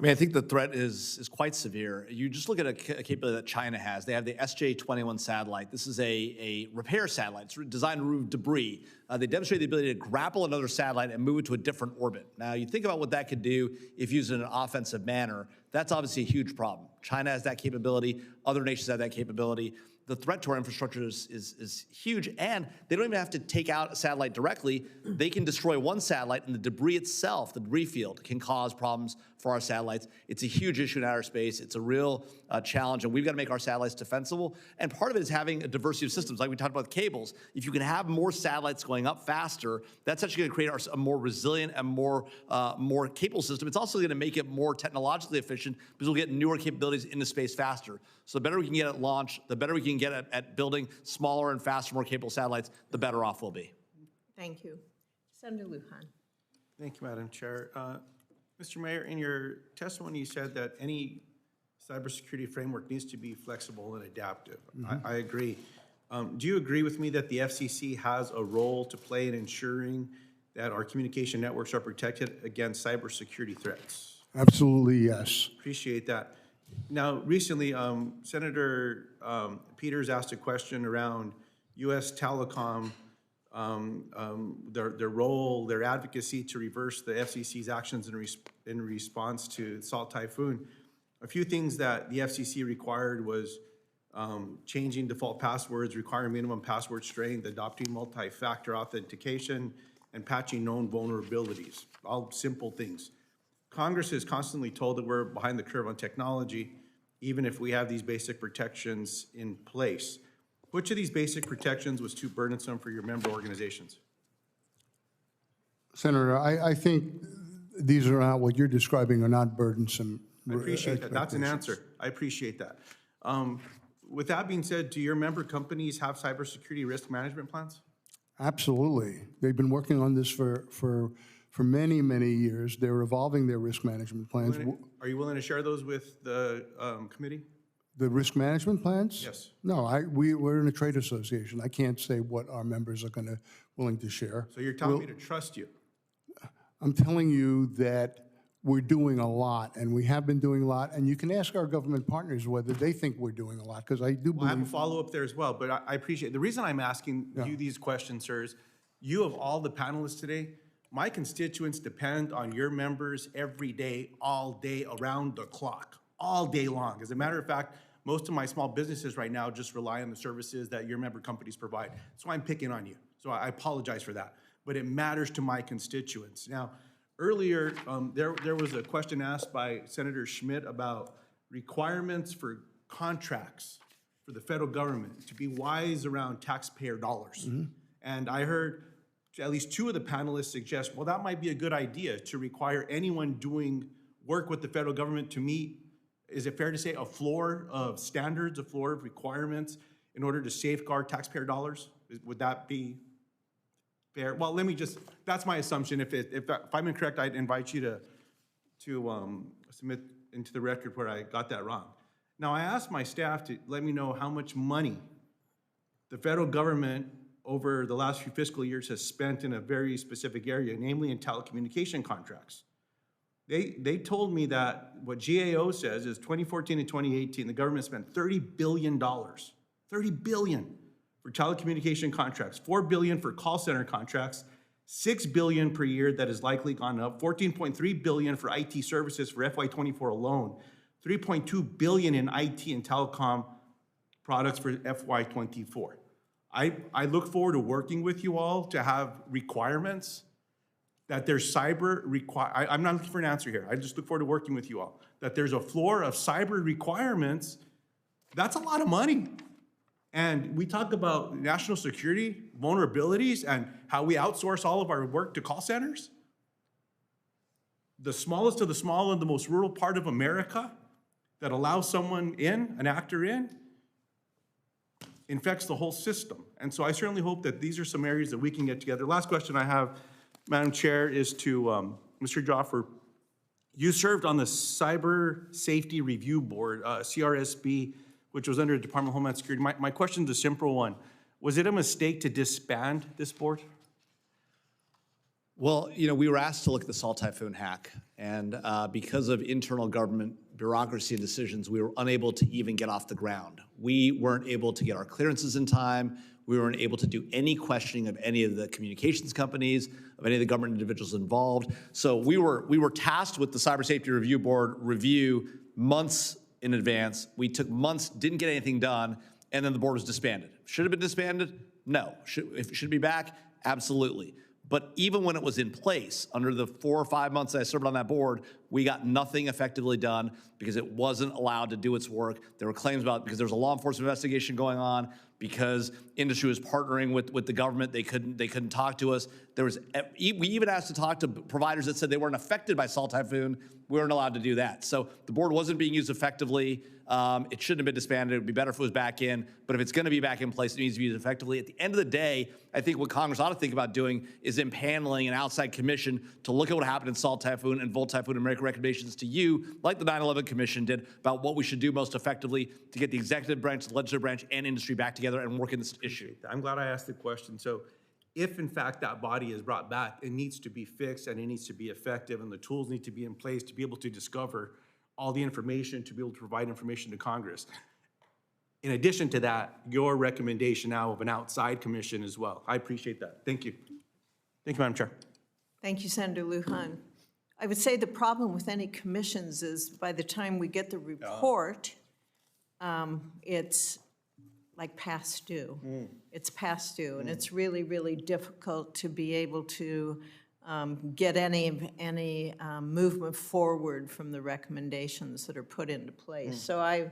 I mean, I think the threat is quite severe. You just look at a capability that China has. They have the SJ-21 satellite. This is a repair satellite. It's designed to remove debris. They demonstrate the ability to grapple another satellite and move it to a different orbit. Now, you think about what that could do if used in an offensive manner. That's obviously a huge problem. China has that capability. Other nations have that capability. The threat to our infrastructure is huge, and they don't even have to take out a satellite directly. They can destroy one satellite, and the debris itself, the debris field, can cause problems for our satellites. It's a huge issue in outer space. It's a real challenge, and we've got to make our satellites defensible. And part of it is having a diversity of systems, like we talked about with cables. If you can have more satellites going up faster, that's actually going to create a more resilient and more capable system. It's also going to make it more technologically efficient because we'll get newer capabilities into space faster. So the better we can get at launch, the better we can get at building smaller and faster, more capable satellites, the better off we'll be. Thank you. Senator Lujan. Thank you, Madam Chair. Mr. Mayor, in your testimony, you said that any cybersecurity framework needs to be flexible and adaptive. I agree. Do you agree with me that the FCC has a role to play in ensuring that our communication networks are protected against cybersecurity threats? Absolutely, yes. Appreciate that. Now, recently, Senator Peters asked a question around USTelecom, their role, their advocacy to reverse the FCC's actions in response to Salt Typhoon. A few things that the FCC required was changing default passwords, requiring minimum password strength, adopting multi-factor authentication, and patching known vulnerabilities, all simple things. Congress is constantly told that we're behind the curve on technology, even if we have these basic protections in place. Which of these basic protections was too burdensome for your member organizations? Senator, I think these are not, what you're describing are not burdensome. I appreciate that. That's an answer. I appreciate that. With that being said, do your member companies have cybersecurity risk management plans? Absolutely. They've been working on this for many, many years. They're evolving their risk management plans. Are you willing to share those with the committee? The risk management plans? Yes. No, we're in a trade association. I can't say what our members are willing to share. So you're telling me to trust you? I'm telling you that we're doing a lot, and we have been doing a lot, and you can ask our government partners whether they think we're doing a lot, because I do believe— I have a follow-up there as well, but I appreciate it. The reason I'm asking you these questions, sir, is you of all the panelists today, my constituents depend on your members every day, all day, around the clock, all day long. As a matter of fact, most of my small businesses right now just rely on the services that your member companies provide. That's why I'm picking on you. So I apologize for that. But it matters to my constituents. Now, earlier, there was a question asked by Senator Schmidt about requirements for contracts for the federal government to be wise around taxpayer dollars. And I heard at least two of the panelists suggest, well, that might be a good idea to require anyone doing work with the federal government to meet, is it fair to say, a floor of standards, a floor of requirements in order to safeguard taxpayer dollars? Would that be fair? Well, let me just, that's my assumption. If I'm incorrect, I'd invite you to submit into the record where I got that wrong. Now, I asked my staff to let me know how much money the federal government over the last few fiscal years has spent in a very specific area, namely in telecommunication contracts. They told me that what GAO says is 2014 and 2018, the government spent $30 billion, $30 billion for telecommunication contracts, $4 billion for call center contracts, $6 billion per year that has likely gone up, $14.3 billion for IT services for FY24 alone, $3.2 billion in IT and telecom products for FY24. I look forward to working with you all to have requirements that there's I'm not looking for an answer here. I just look forward to working with you all. That there's a floor of cyber requirements. That's a lot of money. And we talk about national security, vulnerabilities, and how we outsource all of our work to call centers. The smallest of the small in the most rural part of America that allows someone in, an actor in, infects the whole system. And so I certainly hope that these are some areas that we can get together. Last question I have, Madam Chair, is to Mr. Jaffer. You served on the Cyber Safety Review Board, CRSB, which was under the Department of Homeland Security. My question is a simple one. Was it a mistake to disband this board? Well, we were asked to look at the Salt Typhoon hack, and because of internal government bureaucracy and decisions, we were unable to even get off the ground. We weren't able to get our clearances in time. We weren't able to do any questioning of any of the communications companies, of any of the government individuals involved. So we were tasked with the Cybersafety Review Board review months in advance. We took months, didn't get anything done, and then the board was disbanded. Should it have been disbanded? No. Should it be back? Absolutely. But even when it was in place, under the 4 or 5 months that I served on that board, we got nothing effectively done because it wasn't allowed to do its work. There were claims about because there was a law enforcement investigation going on, because industry was partnering with the government, they couldn't talk to us. We even asked to talk to providers that said they weren't affected by Salt Typhoon. We weren't allowed to do that. So the board wasn't being used effectively. It shouldn't have been disbanded. It would be better if it was back in. But if it's going to be back in place, it needs to be used effectively. At the end of the day, I think what Congress ought to think about doing is impaneling an outside commission to look at what happened in Salt Typhoon and Volt Typhoon and make recommendations to you, like the 9/11 Commission did, about what we should do most effectively to get the executive branch, the legislative branch, and industry back together and work in this issue. I'm glad I asked the question. So if in fact that body is brought back, it needs to be fixed and it needs to be effective, and the tools need to be in place to be able to discover all the information, to be able to provide information to Congress. In addition to that, your recommendation now of an outside commission as well. I appreciate that. Thank you. Thank you, Madam Chair. Thank you, Senator Lujan. I would say the problem with any commissions is by the time we get the report, it's like past due. It's past due, and it's really, really difficult to be able to get any movement forward from the recommendations that are put into place. So I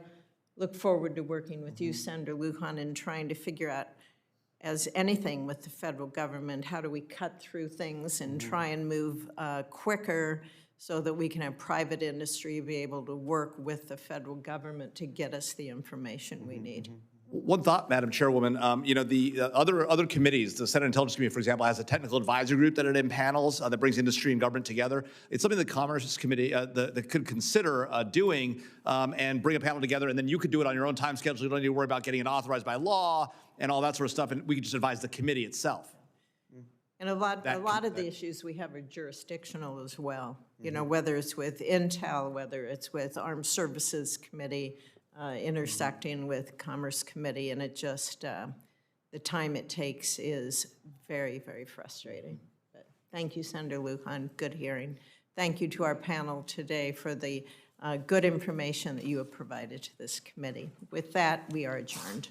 look forward to working with you, Senator Lujan, and trying to figure out, as anything with the federal government, how do we cut through things and try and move quicker so that we can have private industry be able to work with the federal government to get us the information we need. One thought, Madam Chairwoman, the other committees, the Senate Intelligence Committee, for example, has a technical advisory group that it impanels that brings industry and government together. It's something the Commerce Committee that could consider doing and bring a panel together, and then you could do it on your own time schedule. You don't need to worry about getting it authorized by law and all that sort of stuff, and we could just advise the committee itself. And a lot of the issues we have are jurisdictional as well. Whether it's with Intel, whether it's with Armed Services Committee, intersecting with Commerce Committee, and it just, the time it takes is very, very frustrating. But thank you, Senator Lujan, good hearing. Thank you to our panel today for the good information that you have provided to this committee. With that, we are adjourned.